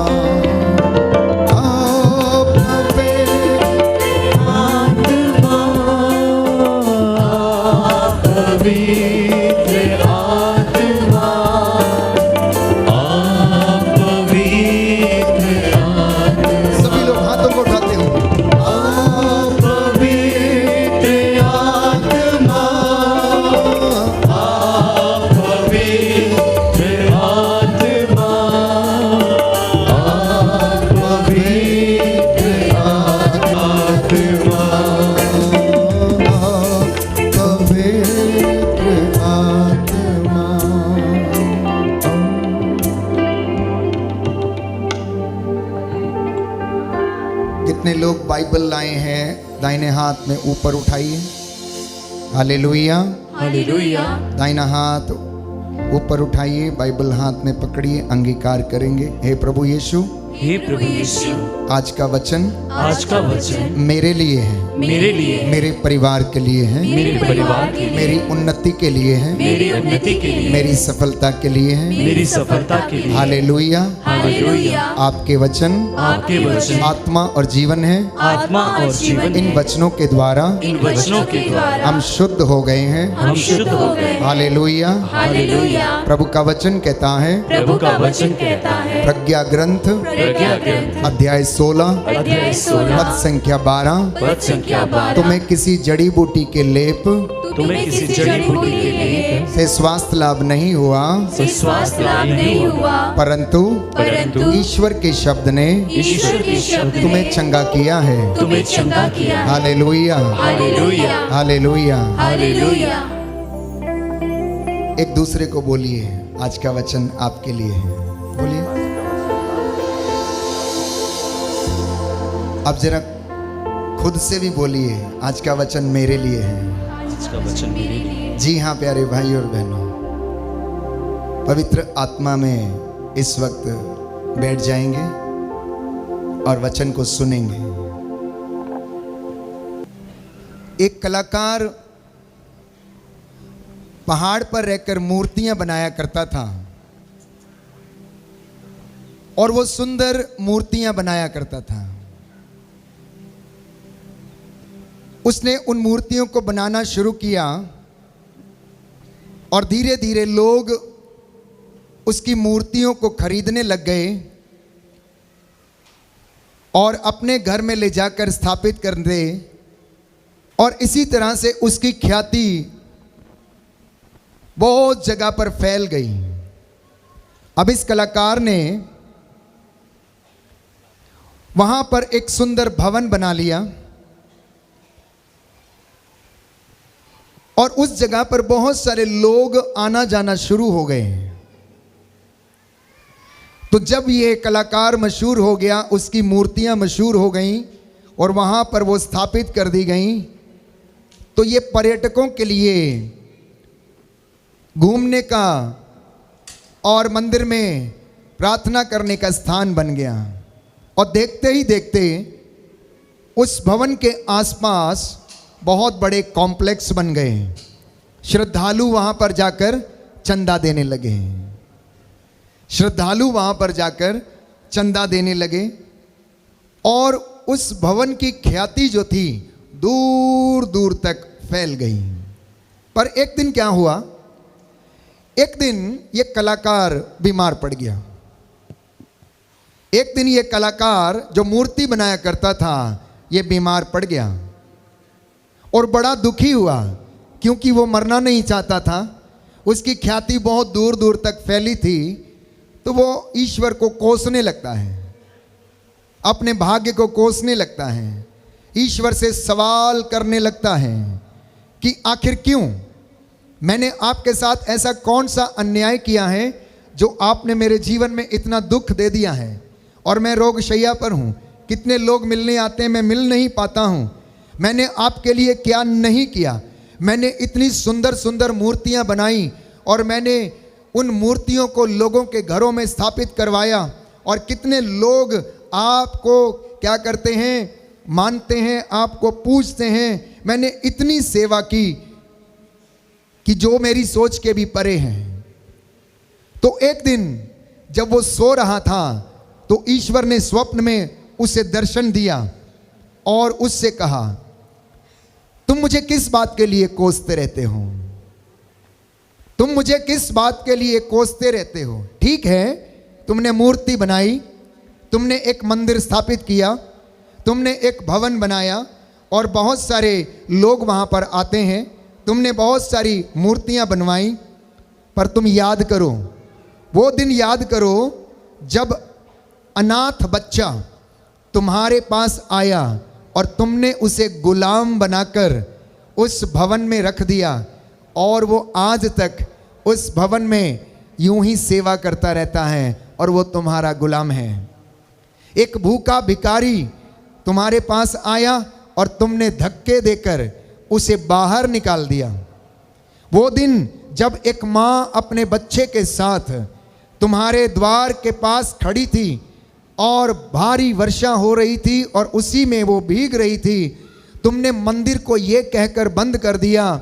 कितने लोग बाइबल लाए हैं? दाहिने हाथ में ऊपर उठाइए। Hallelujah, hallelujah. दाहिना हाथ ऊपर उठाइए, बाइबल हाथ में पकड़िए, अंगीकार करेंगे। हे प्रभु यीशु, हे प्रभु यीशु, आज का वचन मेरे लिए है, मेरे लिए, मेरे परिवार के लिए है, मेरे परिवार के लिए, मेरी उन्नति के लिए है, मेरी उन्नति के लिए, मेरी सफलता के लिए है, मेरी सफलता के लिए। Hallelujah, hallelujah. आपके वचन आत्मा और जीवन है। आत्मा और जीवन। इन वचनों के द्वारा इन वचनों के द्वारा हम शुद्ध हो गए हैं। हम शुद्ध हो गए। हालेलुया। हालेलुया। प्रभु का वचन कहता है, प्रभु का वचन कहता है, प्रज्ञा ग्रंथ प्रज्ञा ग्रंथ अध्याय 16 अध्याय 16 पद संख्या 12, पद संख्या 12। तुम्हें किसी जड़ी बूटी के लेप तुम्हें किसी जड़ी बूटी के लिए से स्वास्थ्य लाभ नहीं हुआ, स्वास्थ्य लाभ नहीं हुआ, परंतु ईश्वर के शब्द ने ईश्वर के शब्द तुम्हें चंगा किया है। तुम्हें चंगा किया। हालेलुया, हालेलुया। हालेलुया। हालेलुया। एक दूसरे को बोलिए, आज का वचन आपके लिए है। बोलिए। अब जरा खुद से भी बोलिए, आज का वचन मेरे लिए है। आज का वचन मेरे लिए। जी हाँ प्यारे भाई और बहनों, पवित्र आत्मा में इस वक्त बैठ जाएंगे और वचन को सुनेंगे। एक कलाकार पहाड़ पर रहकर मूर्तियां बनाया करता था और वो सुंदर मूर्तियां बनाया करता था। उसने उन मूर्तियों को बनाना शुरू किया और धीरे धीरे लोग उसकी मूर्तियों को खरीदने लग गए और अपने घर में ले जाकर स्थापित कर दे, और इसी तरह से उसकी ख्याति बहुत जगह पर फैल गई। अब इस कलाकार ने वहां पर एक सुंदर भवन बना लिया और उस जगह पर बहुत सारे लोग आना जाना शुरू हो गए। तो जब ये कलाकार मशहूर हो गया, उसकी मूर्तियां मशहूर हो गईं और वहां पर वो स्थापित कर दी गईं, तो ये पर्यटकों के लिए घूमने का और मंदिर में प्रार्थना करने का स्थान बन गया। और देखते ही देखते उस भवन के आसपास बहुत बड़े कॉम्प्लेक्स बन गए। श्रद्धालु वहां पर जाकर चंदा देने लगे, श्रद्धालु वहां पर जाकर चंदा देने लगे और उस भवन की ख्याति जो थी दूर दूर तक फैल गई। पर एक दिन क्या हुआ, एक दिन ये कलाकार बीमार पड़ गया। एक दिन ये कलाकार जो मूर्ति बनाया करता था, ये बीमार पड़ गया और बड़ा दुखी हुआ, क्योंकि वो मरना नहीं चाहता था। उसकी ख्याति बहुत दूर दूर तक फैली थी। तो वो ईश्वर को कोसने लगता है, अपने भाग्य को कोसने लगता है, ईश्वर से सवाल करने लगता है कि आखिर क्यों, मैंने आपके साथ ऐसा कौन सा अन्याय किया है जो आपने मेरे जीवन में इतना दुख दे दिया है, और मैं रोगशैया पर हूँ, कितने लोग मिलने आते हैं, मैं मिल नहीं पाता हूँ। मैंने आपके लिए क्या नहीं किया, मैंने इतनी सुंदर सुंदर मूर्तियाँ बनाई और मैंने उन मूर्तियों को लोगों के घरों में स्थापित करवाया, और कितने लोग आपको क्या करते हैं, मानते हैं, आपको पूजते हैं। मैंने इतनी सेवा की कि जो मेरी सोच के भी परे हैं। तो एक दिन जब वो सो रहा था तो ईश्वर ने स्वप्न में उसे दर्शन दिया और उससे कहा, तुम मुझे किस बात के लिए कोसते रहते हो, तुम मुझे किस बात के लिए कोसते रहते हो। ठीक है, तुमने मूर्ति बनाई, तुमने एक मंदिर स्थापित किया, तुमने एक भवन बनाया और बहुत सारे लोग वहाँ पर आते हैं, तुमने बहुत सारी मूर्तियाँ बनवाई, पर तुम याद करो, वो दिन याद करो जब अनाथ बच्चा तुम्हारे पास आया और तुमने उसे गुलाम बनाकर उस भवन में रख दिया और वो आज तक उस भवन में यूं ही सेवा करता रहता है और वो तुम्हारा गुलाम है। एक भूखा भिखारी तुम्हारे पास आया और तुमने धक्के देकर उसे बाहर निकाल दिया। वो दिन जब एक माँ अपने बच्चे के साथ तुम्हारे द्वार के पास खड़ी थी और भारी वर्षा हो रही थी और उसी में वो भीग रही थी, तुमने मंदिर को ये कहकर बंद कर दिया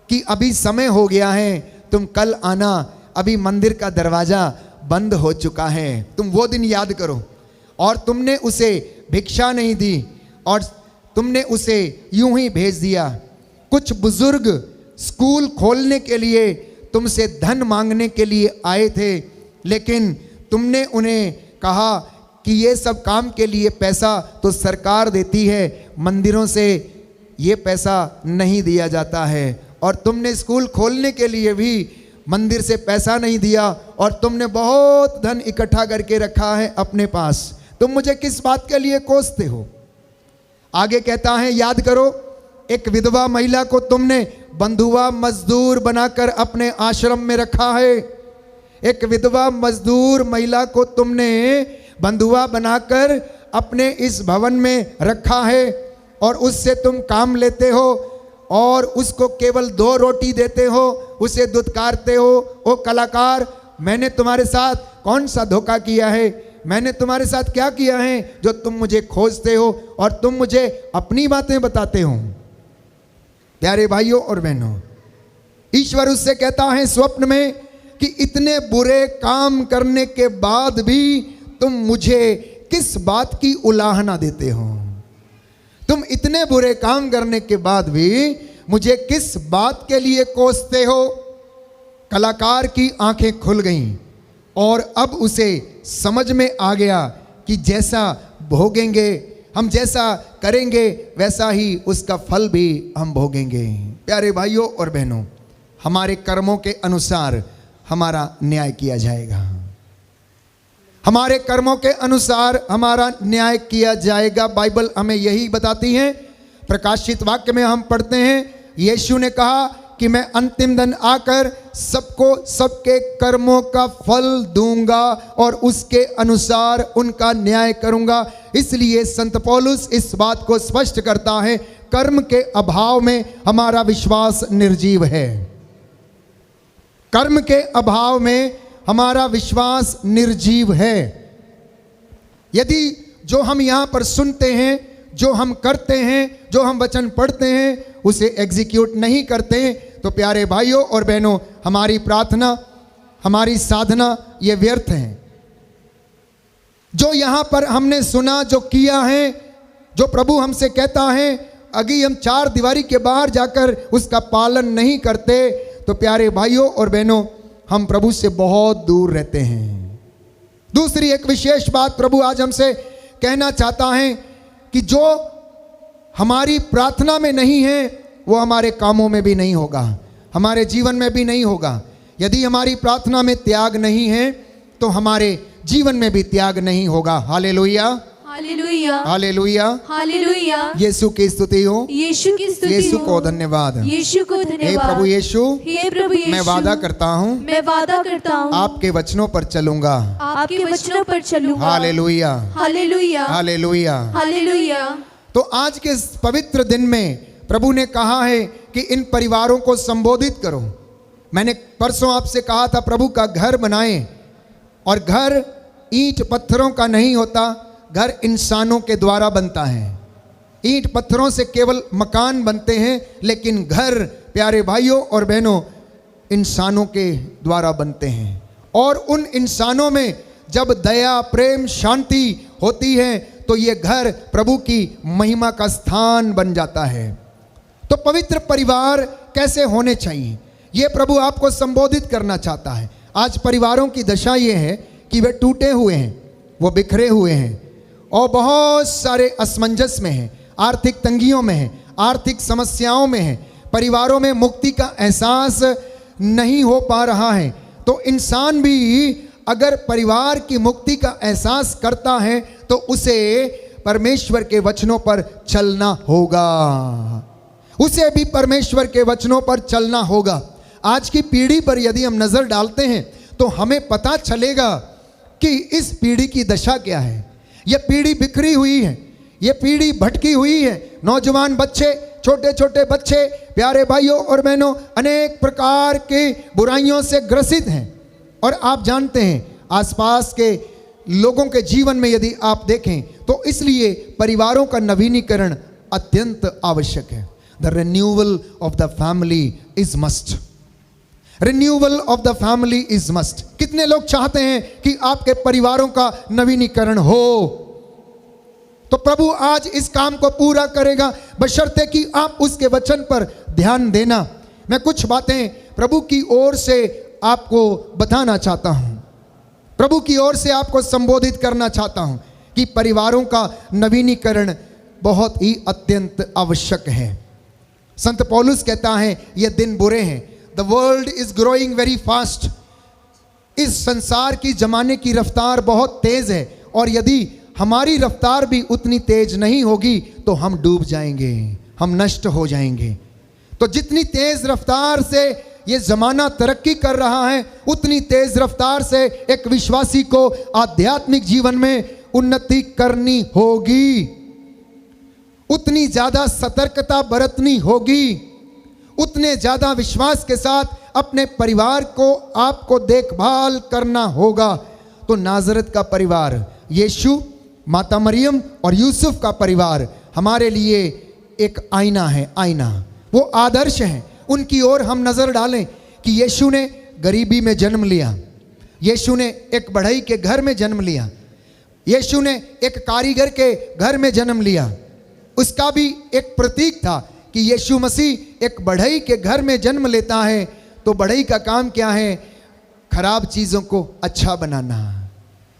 कि अभी समय हो गया है, तुम कल आना, अभी मंदिर का दरवाज़ा बंद हो चुका है। तुम वो दिन याद करो। और तुमने उसे भिक्षा नहीं दी और तुमने उसे यूं ही भेज दिया। कुछ बुजुर्ग स्कूल खोलने के लिए तुमसे धन मांगने के लिए आए थे, लेकिन तुमने उन्हें कहा कि ये सब काम के लिए पैसा तो सरकार देती है, मंदिरों से ये पैसा नहीं दिया जाता है। और तुमने स्कूल खोलने के लिए भी मंदिर से पैसा नहीं दिया और तुमने बहुत धन इकट्ठा करके रखा है अपने पास। तुम मुझे किस बात के लिए कोसते हो। आगे कहता है, याद करो, एक विधवा महिला को तुमने बंधुआ मजदूर बनाकर अपने आश्रम में रखा है। एक विधवा मजदूर महिला को तुमने बंधुआ बनाकर अपने इस भवन में रखा है और उससे तुम काम लेते हो और उसको केवल 2 रोटी देते हो, उसे दुत्कारते हो। ओ कलाकार, मैंने तुम्हारे साथ कौन सा धोखा किया है, मैंने तुम्हारे साथ क्या किया है जो तुम मुझे खोजते हो और तुम मुझे अपनी बातें बताते हो। प्यारे भाइयों और बहनों, ईश्वर उससे कहता है स्वप्न में कि इतने बुरे काम करने के बाद भी तुम मुझे किस बात की उलाहना देते हो। तुम इतने बुरे काम करने के बाद भी मुझे किस बात के लिए कोसते हो। कलाकार की आंखें खुल गईं और अब उसे समझ में आ गया कि जैसा भोगेंगे हम, जैसा करेंगे वैसा ही उसका फल भी हम भोगेंगे। प्यारे भाइयों और बहनों, हमारे कर्मों के अनुसार हमारा न्याय किया जाएगा। हमारे कर्मों के अनुसार हमारा न्याय किया जाएगा। बाइबल हमें यही बताती है। प्रकाशित वाक्य में हम पढ़ते हैं, यीशु ने कहा कि मैं अंतिम दिन आकर सबको सबके कर्मों का फल दूंगा और उसके अनुसार उनका न्याय करूंगा। इसलिए संत पौलुस इस बात को स्पष्ट करता है, कर्म के अभाव में हमारा विश्वास निर्जीव है। कर्म के अभाव में हमारा विश्वास निर्जीव है। यदि जो हम यहां पर सुनते हैं, जो हम करते हैं, जो हम वचन पढ़ते हैं, उसे एग्जीक्यूट नहीं करते हैं, तो प्यारे भाइयों और बहनों, हमारी प्रार्थना, हमारी साधना ये व्यर्थ है। जो यहां पर हमने सुना, जो किया है, जो प्रभु हमसे कहता है, अगर हम चार दीवारी के बाहर जाकर उसका पालन नहीं करते, तो प्यारे भाइयों और बहनों, हम प्रभु से बहुत दूर रहते हैं। दूसरी एक विशेष बात प्रभु आज हमसे कहना चाहता है कि जो हमारी प्रार्थना में नहीं है वो हमारे कामों में भी नहीं होगा, हमारे जीवन में भी नहीं होगा। यदि हमारी प्रार्थना में त्याग नहीं है तो हमारे जीवन में भी त्याग नहीं होगा। हालेलुया, हालेलुया, हालेलुया, हालेलुया। यीशु की स्तुति हो, यीशु की स्तुति यीशु हो। को धन्यवाद। यीशु को हे धन्यवाद। प्रभु यीशु, हे प्रभु यीशु, मैं वादा करता हूँ, मैं वादा करता हूँ, आपके वचनों पर चलूंगा। आपके वचनों पर चलूंगा। हालेलुया, हालेलुया, हालेलुया। हालेलुया। तो आज के इस पवित्र दिन में प्रभु ने कहा है कि इन परिवारों को संबोधित करो। मैंने परसों आपसे कहा था प्रभु का घर बनाएं, और घर ईंट पत्थरों का नहीं होता, घर इंसानों के द्वारा बनता है। ईंट पत्थरों से केवल मकान बनते हैं, लेकिन घर प्यारे भाइयों और बहनों इंसानों के द्वारा बनते हैं। और उन इंसानों में जब दया, प्रेम, शांति होती है तो ये घर प्रभु की महिमा का स्थान बन जाता है। तो पवित्र परिवार कैसे होने चाहिए, ये प्रभु आपको संबोधित करना चाहता है। आज परिवारों की दशा ये है कि वे टूटे हुए हैं, वो बिखरे हुए हैं और बहुत सारे असमंजस में हैं, आर्थिक तंगियों में हैं, आर्थिक समस्याओं में हैं। परिवारों में मुक्ति का एहसास नहीं हो पा रहा है। तो इंसान भी अगर परिवार की मुक्ति का एहसास करता है तो उसे परमेश्वर के वचनों पर चलना होगा, उसे भी परमेश्वर के वचनों पर चलना होगा। आज की पीढ़ी पर यदि हम नजर डालते हैं तो हमें पता चलेगा कि इस पीढ़ी की दशा क्या है। यह पीढ़ी बिखरी हुई है, यह पीढ़ी भटकी हुई है। नौजवान बच्चे, छोटे छोटे बच्चे, प्यारे भाइयों और बहनों, अनेक प्रकार की बुराइयों से ग्रसित हैं। और आप जानते हैं आसपास के लोगों के जीवन में यदि आप देखें तो इसलिए परिवारों का नवीनीकरण अत्यंत आवश्यक है। The renewal of the family is must, renewal of the family is must. कितने लोग चाहते हैं कि आपके परिवारों का नवीनीकरण हो? तो प्रभु आज इस काम को पूरा करेगा, बशर्ते कि आप उसके वचन पर ध्यान देना। मैं कुछ बातें प्रभु की ओर से आपको बताना चाहता हूं, प्रभु की ओर से आपको संबोधित करना चाहता हूं कि परिवारों का नवीनीकरण बहुत ही अत्यंत आवश्यक है। संत पौलुस कहता है ये दिन बुरे हैं, the world is growing very fast. इस संसार की जमाने की रफ्तार बहुत तेज है, और यदि हमारी रफ्तार भी उतनी तेज नहीं होगी तो हम डूब जाएंगे, हम नष्ट हो जाएंगे। तो जितनी तेज रफ्तार से ये जमाना तरक्की कर रहा है, उतनी तेज रफ्तार से एक विश्वासी को आध्यात्मिक जीवन में उन्नति करनी होगी, उतनी ज्यादा सतर्कता बरतनी होगी, उतने ज्यादा विश्वास के साथ अपने परिवार को आपको देखभाल करना होगा, तो नाजरत का परिवार, यीशु, माता मरियम और यूसुफ का परिवार हमारे लिए एक आईना है, आईना, वो आदर्श है। उनकी ओर हम नज़र डालें कि यीशु ने गरीबी में जन्म लिया, यीशु ने एक बढ़ई के घर में जन्म लिया, यीशु ने एक कारीगर के घर में जन्म लिया। उसका भी एक प्रतीक था कि यीशु मसीह एक बढ़ई के घर में जन्म लेता है, तो बढ़ई का काम क्या है? खराब चीज़ों को अच्छा बनाना,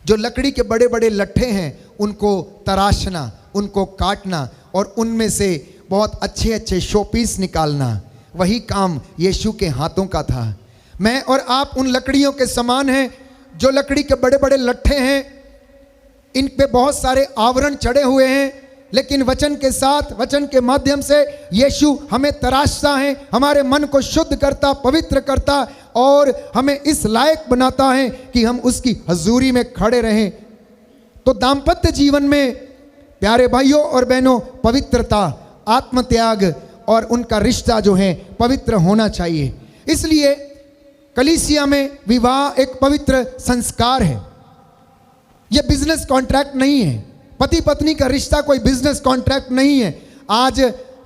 जो लकड़ी के बड़े बड़े लट्ठे हैं उनको तराशना, उनको काटना और उनमें से बहुत अच्छे अच्छे शोपीस निकालना, वही काम यीशु के हाथों का था। मैं और आप उन लकड़ियों के समान हैं जो लकड़ी के बड़े बड़े लट्ठे हैं, इन पे बहुत सारे आवरण चढ़े हुए हैं, लेकिन वचन के साथ, वचन के माध्यम से यीशु हमें तराशता है, हमारे मन को शुद्ध करता, पवित्र करता और हमें इस लायक बनाता है कि हम उसकी हजूरी में खड़े रहें। तो दाम्पत्य जीवन में प्यारे भाइयों और बहनों, पवित्रता, आत्मत्याग और उनका रिश्ता जो है पवित्र होना चाहिए। इसलिए कलीसिया में विवाह एक पवित्र संस्कार है, यह बिजनेस कॉन्ट्रैक्ट नहीं है। पति पत्नी का रिश्ता कोई बिजनेस कॉन्ट्रैक्ट नहीं है, आज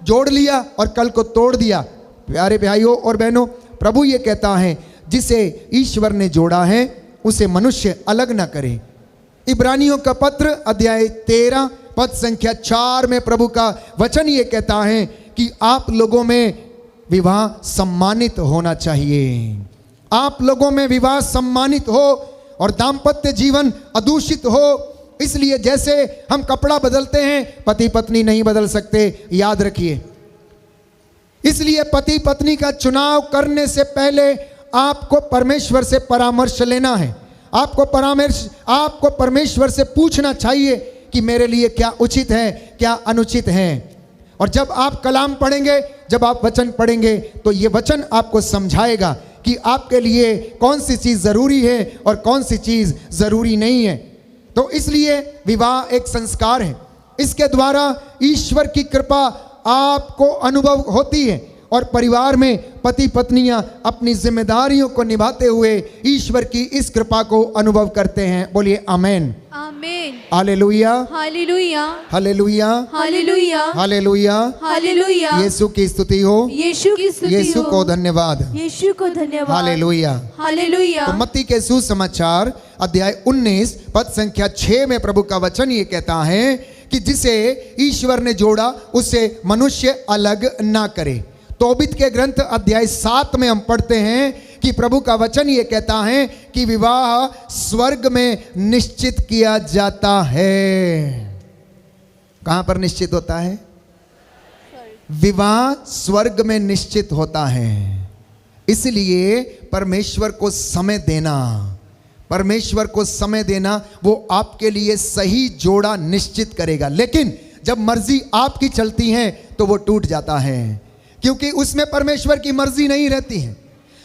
जोड़ लिया और कल को तोड़ दिया। प्यारे भाइयों और बहनों, प्रभु ये कहता है जिसे ईश्वर ने जोड़ा है उसे मनुष्य अलग ना करे। इब्रानियों का पत्र अध्याय 13 पद संख्या 4 में प्रभु का वचन ये कहता है कि आप लोगों में विवाह सम्मानित होना चाहिए, आप लोगों में विवाह सम्मानित हो और दाम्पत्य जीवन अदूषित हो। इसलिए जैसे हम कपड़ा बदलते हैं, पति पत्नी नहीं बदल सकते, याद रखिए। इसलिए पति पत्नी का चुनाव करने से पहले आपको परमेश्वर से परामर्श लेना है। आपको परमेश्वर से पूछना चाहिए कि मेरे लिए क्या उचित है, क्या अनुचित है। और जब आप कलाम पढ़ेंगे, जब आप वचन पढ़ेंगे, तो ये वचन आपको समझाएगा कि आपके लिए कौन सी चीज़ ज़रूरी है और कौन सी चीज़ ज़रूरी नहीं है। तो इसलिए विवाह एक संस्कार है, इसके द्वारा ईश्वर की कृपा आपको अनुभव होती है और परिवार में पति पत्नियां अपनी जिम्मेदारियों को निभाते हुए ईश्वर की इस कृपा को अनुभव करते हैं। बोलिए आमेन, आमेन, हालेलुया, हालेलुया, हालेलुया, हालेलुया, हालेलुया, हालेलुया। यीशु की स्तुति हो, यीशु की स्तुति यीशु हो, को धन्यवाद, यीशु को धन्यवाद, हालेलुया, हालेलुया। तो मत्ती के सुसमाचार अध्याय 19 पद संख्या 6 में प्रभु का वचन ये कहता है कि जिसे ईश्वर ने जोड़ा उसे मनुष्य अलग ना करे। तोबित के ग्रंथ अध्याय 7 में हम पढ़ते हैं कि प्रभु का वचन ये कहता है कि विवाह स्वर्ग में निश्चित किया जाता है। कहां पर निश्चित होता है? विवाह स्वर्ग में निश्चित होता है। इसलिए परमेश्वर को समय देना, परमेश्वर को समय देना, वो आपके लिए सही जोड़ा निश्चित करेगा। लेकिन जब मर्जी आपकी चलती है तो वो टूट जाता है, क्योंकि उसमें परमेश्वर की मर्जी नहीं रहती है।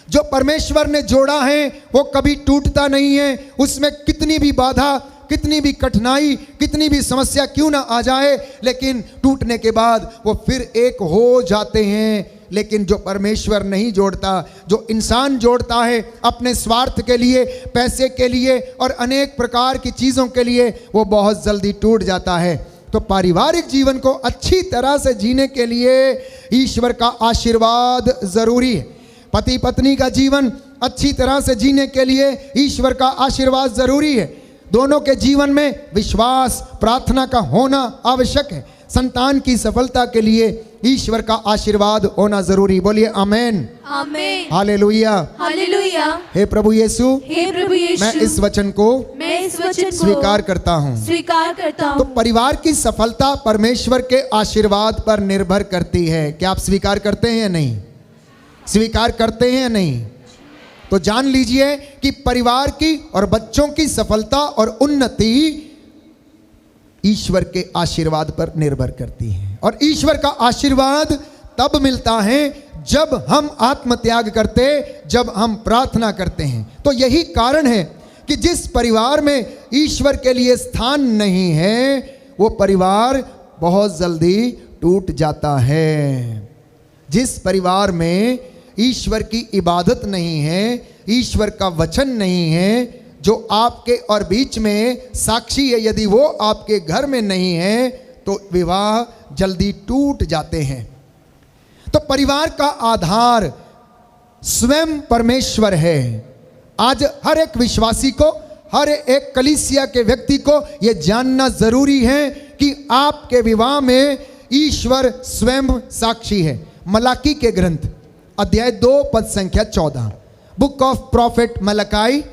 जो परमेश्वर ने जोड़ा है वो कभी टूटता नहीं है। उसमें कितनी भी बाधा, कितनी भी कठिनाई, कितनी भी समस्या क्यों ना आ जाए, लेकिन टूटने के बाद वो फिर एक हो जाते हैं। लेकिन जो परमेश्वर नहीं जोड़ता, जो इंसान जोड़ता है अपने स्वार्थ के लिए, पैसे के लिए और अनेक प्रकार की चीज़ों के लिए, वो बहुत जल्दी टूट जाता है। तो पारिवारिक जीवन को अच्छी तरह से जीने के लिए ईश्वर का आशीर्वाद ज़रूरी है। पति पत्नी का जीवन अच्छी तरह से जीने के लिए ईश्वर का आशीर्वाद ज़रूरी है। दोनों के जीवन में विश्वास, प्रार्थना का होना आवश्यक है। संतान की सफलता के लिए ईश्वर का आशीर्वाद होना जरूरी। बोलिए आमेन, आमेन, हालेलुया, हालेलुया। हे प्रभु यीशु, हे प्रभु यीशु, मैं इस वचन को स्वीकार करता हूँ। स्वीकार करता हूँ। तो परिवार की सफलता परमेश्वर के आशीर्वाद पर निर्भर करती है। क्या आप स्वीकार करते हैं या नहीं? स्वीकार करते हैं या नहीं? तो जान लीजिए कि परिवार की और बच्चों की सफलता और उन्नति ईश्वर के आशीर्वाद पर निर्भर करती है। और ईश्वर का आशीर्वाद तब मिलता है जब हम आत्मत्याग करते, जब हम प्रार्थना करते हैं। तो यही कारण है कि जिस परिवार में ईश्वर के लिए स्थान नहीं है, वो परिवार बहुत जल्दी टूट जाता है। जिस परिवार में ईश्वर की इबादत नहीं है, ईश्वर का वचन नहीं है जो आपके और बीच में साक्षी है, यदि वो आपके घर में नहीं है तो विवाह जल्दी टूट जाते हैं। तो परिवार का आधार स्वयं परमेश्वर है। आज हर एक विश्वासी को, हर एक कलीसिया के व्यक्ति को यह जानना जरूरी है कि आपके विवाह में ईश्वर स्वयं साक्षी है। मलाकी के ग्रंथ अध्याय 2 पद संख्या 14, book of prophet Malachi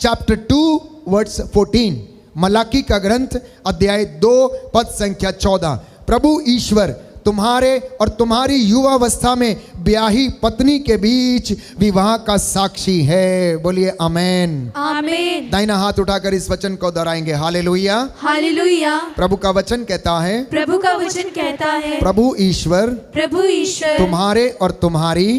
chapter 2 words 14, Malaki का ग्रंथ अध्याय 2 पद संख्या 14। प्रभु ईश्वर तुम्हारे और तुम्हारी युवावस्था में ब्याही पत्नी के बीच विवाह का साक्षी है। बोलिए आमेन। आमेन। दाहिना हाथ उठाकर इस वचन को दोहराएंगे, हालेलुया। हालेलुया। प्रभु का वचन कहता है, प्रभु का वचन कहता है, प्रभु ईश्वर तुम्हारे और तुम्हारी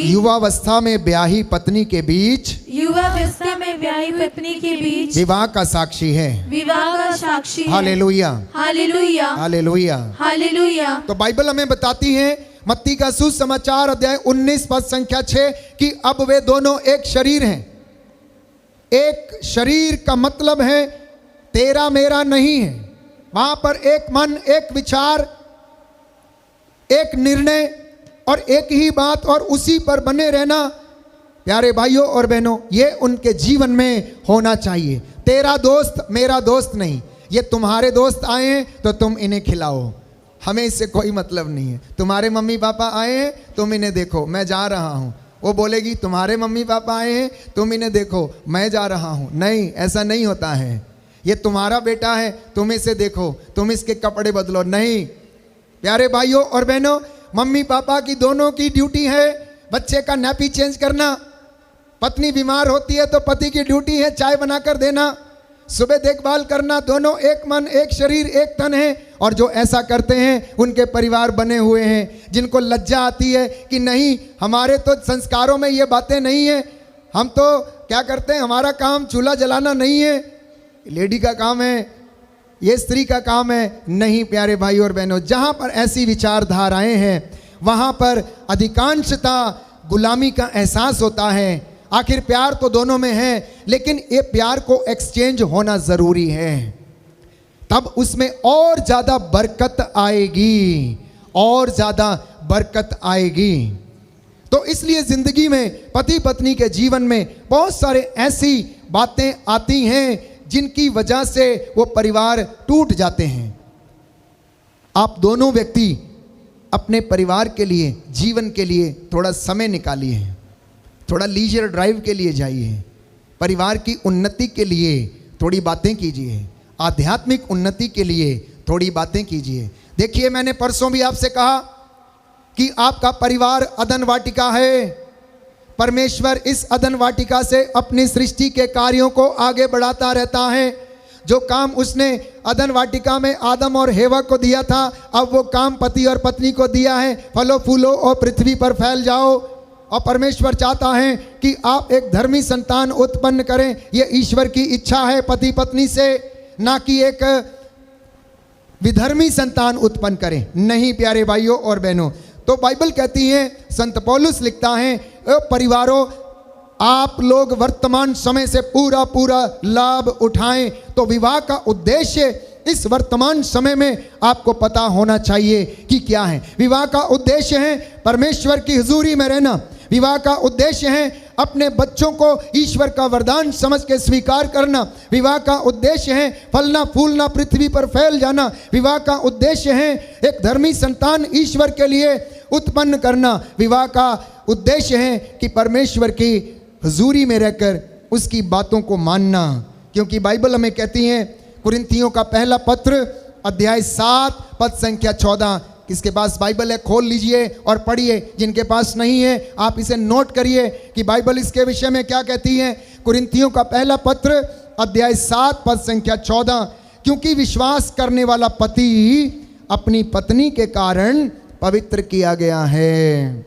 युवावस्था में ब्याही पत्नी के बीच युवावस्था में ब्याही पत्नी के बीच विवाह का साक्षी है। विवाह का साक्षी है। हालेलुया, हालेलुया, हालेलुया, हालेलुया। तो बाइबल हमें बताती है मत्ती का सुसमाचार अध्याय 19 पद संख्या 6 कि अब वे दोनों एक शरीर हैं। एक शरीर का मतलब है तेरा मेरा नहीं है, वहां पर एक मन, एक विचार, एक निर्णय और एक ही बात और उसी पर बने रहना। प्यारे भाइयों और बहनों, ये उनके जीवन में होना चाहिए। तेरा दोस्त मेरा दोस्त नहीं, ये तुम्हारे दोस्त आए हैं तो तुम इन्हें खिलाओ, हमें इससे कोई मतलब नहीं है। तुम्हारे मम्मी पापा आए हैं, तुम इन्हें देखो, मैं जा रहा हूँ। वो बोलेगी तुम्हारे मम्मी पापा आए हैं, तुम इन्हें देखो, मैं जा रहा हूँ। नहीं, ऐसा नहीं होता है। ये तुम्हारा बेटा है, तुम इसे देखो, तुम इसके कपड़े बदलो, नहीं। प्यारे भाइयों और बहनों, मम्मी पापा की दोनों की ड्यूटी है बच्चे का नैपी चेंज करना। पत्नी बीमार होती है तो पति की ड्यूटी है चाय बनाकर देना, सुबह देखभाल करना। दोनों एक मन, एक शरीर, एक तन है। और जो ऐसा करते हैं उनके परिवार बने हुए हैं। जिनको लज्जा आती है कि नहीं, हमारे तो संस्कारों में ये बातें नहीं है, हम तो क्या करते हैं, हमारा काम चूल्हा जलाना नहीं है, लेडी का काम है, ये स्त्री का काम है। नहीं प्यारे भाई और बहनों, जहाँ पर ऐसी विचारधाराएं हैं वहाँ पर अधिकांशता गुलामी का एहसास होता है। आखिर प्यार तो दोनों में है, लेकिन ये प्यार को एक्सचेंज होना ज़रूरी है, तब उसमें और ज़्यादा बरकत आएगी, और ज़्यादा बरकत आएगी। तो इसलिए ज़िंदगी में पति पत्नी के जीवन में बहुत सारे ऐसी बातें आती हैं जिनकी वजह से वो परिवार टूट जाते हैं। आप दोनों व्यक्ति अपने परिवार के लिए, जीवन के लिए थोड़ा समय निकालिए, थोड़ा लीजर ड्राइव के लिए जाइए, परिवार की उन्नति के लिए थोड़ी बातें कीजिए, आध्यात्मिक उन्नति के लिए थोड़ी बातें कीजिए। देखिए, मैंने परसों भी आपसे कहा कि आपका परिवार अदन वाटिका है। परमेश्वर इस अदन वाटिका से अपनी सृष्टि के कार्यों को आगे बढ़ाता रहता है। जो काम उसने अदन वाटिका में आदम और हेवा को दिया था, अब वो काम पति और पत्नी को दिया है, फलो फूलो और पृथ्वी पर फैल जाओ। और परमेश्वर चाहता है कि आप एक धर्मी संतान उत्पन्न करें। ये ईश्वर की इच्छा है पति पत्नी से, ना कि एक विधर्मी संतान उत्पन्न करें। नहीं प्यारे भाइयों और बहनों, तो बाइबल कहती है, संत पौलुस लिखता है, परिवारों आप लोग वर्तमान समय से पूरा पूरा लाभ उठाएं। तो विवाह का उद्देश्य इस वर्तमान समय में आपको पता होना चाहिए कि क्या है। विवाह का उद्देश्य है परमेश्वर की हुजूरी में रहना। विवाह का उद्देश्य है अपने बच्चों को ईश्वर का वरदान समझ के स्वीकार करना। विवाह का उद्देश्य है फलना फूलना, पृथ्वी पर फैल जाना। विवाह का उद्देश्य है एक धर्मी संतान ईश्वर के लिए उत्पन्न करना। विवाह का उद्देश्य है कि परमेश्वर की हुजूरी में रहकर उसकी बातों को मानना। क्योंकि बाइबल हमें कहती है, कुरिन्थियों का पहला पत्र अध्याय 7 पद संख्या 14। किसके पास बाइबल है खोल लीजिए और पढ़िए, जिनके पास नहीं है आप इसे नोट करिए कि बाइबल इसके विषय में क्या कहती है। कुरिन्थियों का पहला पत्र अध्याय 7 पद संख्या 14। क्योंकि विश्वास करने वाला पति अपनी पत्नी के कारण पवित्र किया गया है,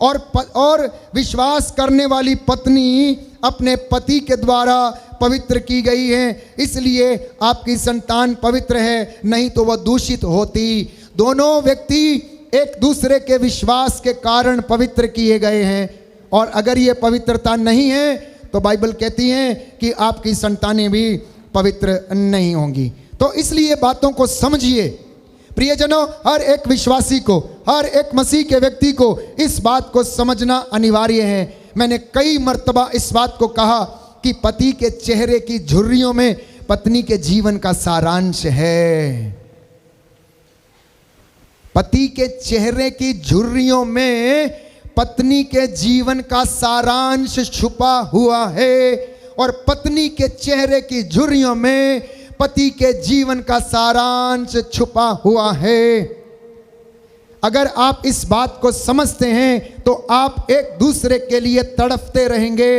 और विश्वास करने वाली पत्नी अपने पति के द्वारा पवित्र की गई है। इसलिए आपकी संतान पवित्र है, नहीं तो वह दूषित होती। दोनों व्यक्ति एक दूसरे के विश्वास के कारण पवित्र किए गए हैं, और अगर ये पवित्रता नहीं है तो बाइबल कहती है कि आपकी संतानें भी पवित्र नहीं होंगी। तो इसलिए बातों को समझिए प्रियजनों, हर एक विश्वासी को, हर एक मसीह के व्यक्ति को इस बात को समझना अनिवार्य है। मैंने कई मर्तबा इस बात को कहा कि पति के चेहरे की झुर्रियों में पत्नी के जीवन का सारांश है। पति के चेहरे की झुर्रियों में पत्नी के जीवन का सारांश छुपा हुआ है, और पत्नी के चेहरे की झुर्रियों में पति के जीवन का सारांश छुपा हुआ है। अगर आप इस बात को समझते हैं तो आप एक दूसरे के लिए तड़पते रहेंगे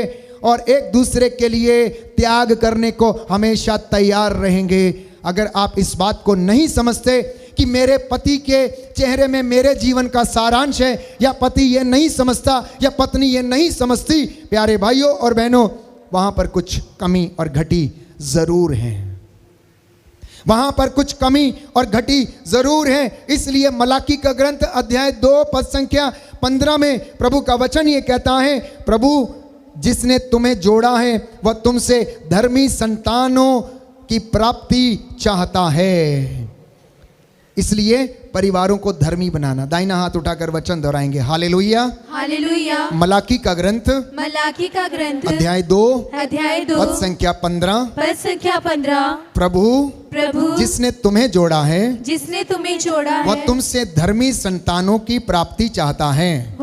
और एक दूसरे के लिए त्याग करने को हमेशा तैयार रहेंगे। अगर आप इस बात को नहीं समझते कि मेरे पति के चेहरे में मेरे जीवन का सारांश है, या पति ये नहीं समझता या पत्नी ये नहीं समझती, प्यारे भाइयों और बहनों, वहां पर कुछ कमी और घटी जरूर है, वहां पर कुछ कमी और घटी जरूर है। इसलिए मलाकी का ग्रंथ अध्याय 2 पद संख्या 15 में प्रभु का वचन ये कहता है, प्रभु जिसने तुम्हें जोड़ा है वह तुमसे धर्मी संतानों की प्राप्ति चाहता है। इसलिए परिवारों को धर्मी बनाना। दाहिना हाथ उठाकर वचन दोहराएंगे, हालेलुया हालेलुया। मलाकी का ग्रंथ अध्याय 2 पद संख्या 15 प्रभु जिसने तुम्हें जोड़ा है वह तुमसे धर्मी संतानों की प्राप्ति चाहता है।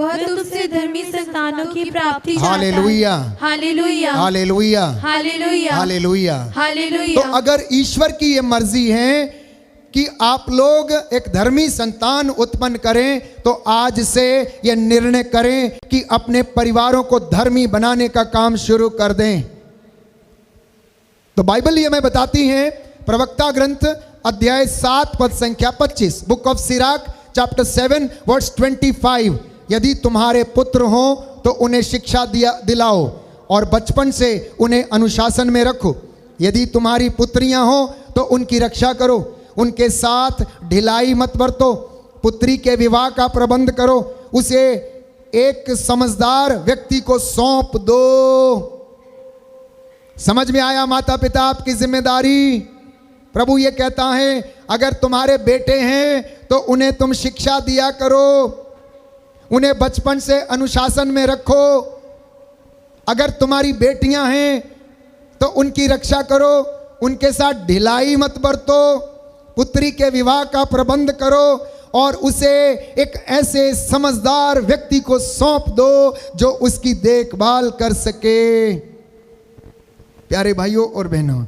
हालेलुया हालेलुया हालेलुया हालेलुया। तो अगर ईश्वर की ये मर्जी है कि आप लोग एक धर्मी संतान उत्पन्न करें, तो आज से यह निर्णय करें कि अपने परिवारों को धर्मी बनाने का काम शुरू कर दें। तो बाइबल ये हमें बताती है, प्रवक्ता ग्रंथ अध्याय 7 पद संख्या 25, book of Sirach chapter 7 verse 25, यदि तुम्हारे पुत्र हो तो उन्हें शिक्षा दिलाओ और बचपन से उन्हें अनुशासन में रखो। यदि तुम्हारी पुत्रियां हो तो उनकी रक्षा करो, उनके साथ ढिलाई मत बरतो। पुत्री के विवाह का प्रबंध करो, उसे एक समझदार व्यक्ति को सौंप दो। समझ में आया माता पिता आपकी जिम्मेदारी? प्रभु ये कहता है, अगर तुम्हारे बेटे हैं तो उन्हें तुम शिक्षा दिया करो, उन्हें बचपन से अनुशासन में रखो। अगर तुम्हारी बेटियां हैं तो उनकी रक्षा करो, उनके साथ ढिलाई मत बरतो। पुत्री के विवाह का प्रबंध करो और उसे एक ऐसे समझदार व्यक्ति को सौंप दो जो उसकी देखभाल कर सके। प्यारे भाइयों और बहनों,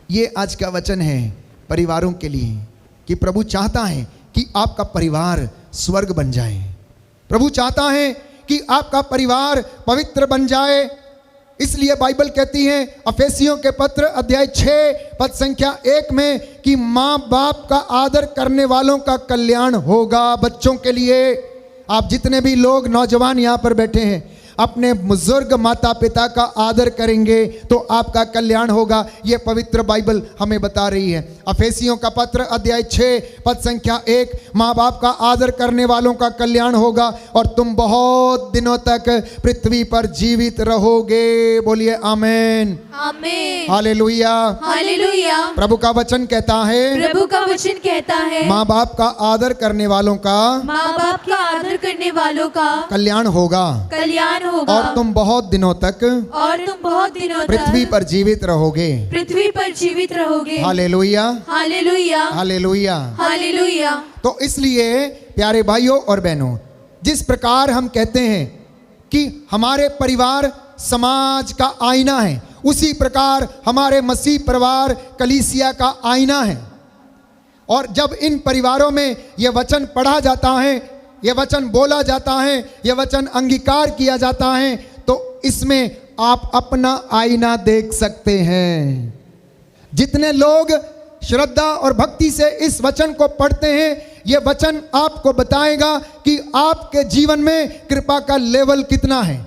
ये आज का वचन है परिवारों के लिए कि प्रभु चाहता है कि आपका परिवार स्वर्ग बन जाए। प्रभु चाहता है कि आपका परिवार पवित्र बन जाए। इसलिए बाइबल कहती है अफेसियों के पत्र अध्याय 6 पद संख्या 1 में कि माँ बाप का आदर करने वालों का कल्याण होगा। बच्चों के लिए आप जितने भी लोग नौजवान यहाँ पर बैठे हैं, अपने बुजुर्ग माता पिता का आदर करेंगे तो आपका कल्याण होगा। ये पवित्र बाइबल हमें बता रही है। अफेसियों का पत्र अध्याय 6 पद संख्या 1, माँ बाप का आदर करने वालों का कल्याण होगा और तुम बहुत दिनों तक पृथ्वी पर जीवित रहोगे। बोलिए आमीन आमीन हालेलुया हालेलुया। प्रभु का वचन कहता है माँ बाप का आदर करने वालों का कल्याण होगा और तुम बहुत दिनों तक पृथ्वी पर जीवित रहोगे। हालेलुया हालेलुया हालेलुया हालेलुया। तो इसलिए प्यारे भाइयों और बहनों, जिस प्रकार हम कहते हैं कि हमारे परिवार समाज का आईना है, उसी प्रकार हमारे मसीह परिवार कलीसिया का आईना है। और जब इन परिवारों में यह वचन पढ़ा जाता है, यह वचन बोला जाता है, यह वचन अंगीकार किया जाता है, तो इसमें आप अपना आईना देख सकते हैं। जितने लोग श्रद्धा और भक्ति से इस वचन को पढ़ते हैं, यह वचन आपको बताएगा कि आपके जीवन में कृपा का लेवल कितना है,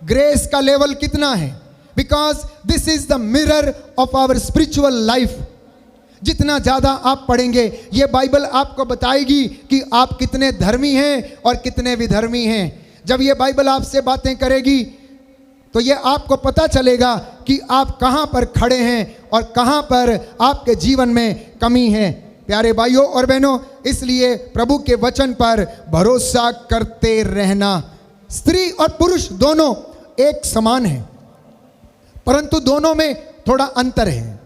ग्रेस का लेवल कितना है। Because this is the mirror of our spiritual life. जितना ज़्यादा आप पढ़ेंगे, ये बाइबल आपको बताएगी कि आप कितने धर्मी हैं और कितने विधर्मी हैं। जब ये बाइबल आपसे बातें करेगी तो ये आपको पता चलेगा कि आप कहाँ पर खड़े हैं और कहाँ पर आपके जीवन में कमी है। प्यारे भाइयों और बहनों, इसलिए प्रभु के वचन पर भरोसा करते रहना। स्त्री और पुरुष दोनों एक समान हैं, परंतु दोनों में थोड़ा अंतर है,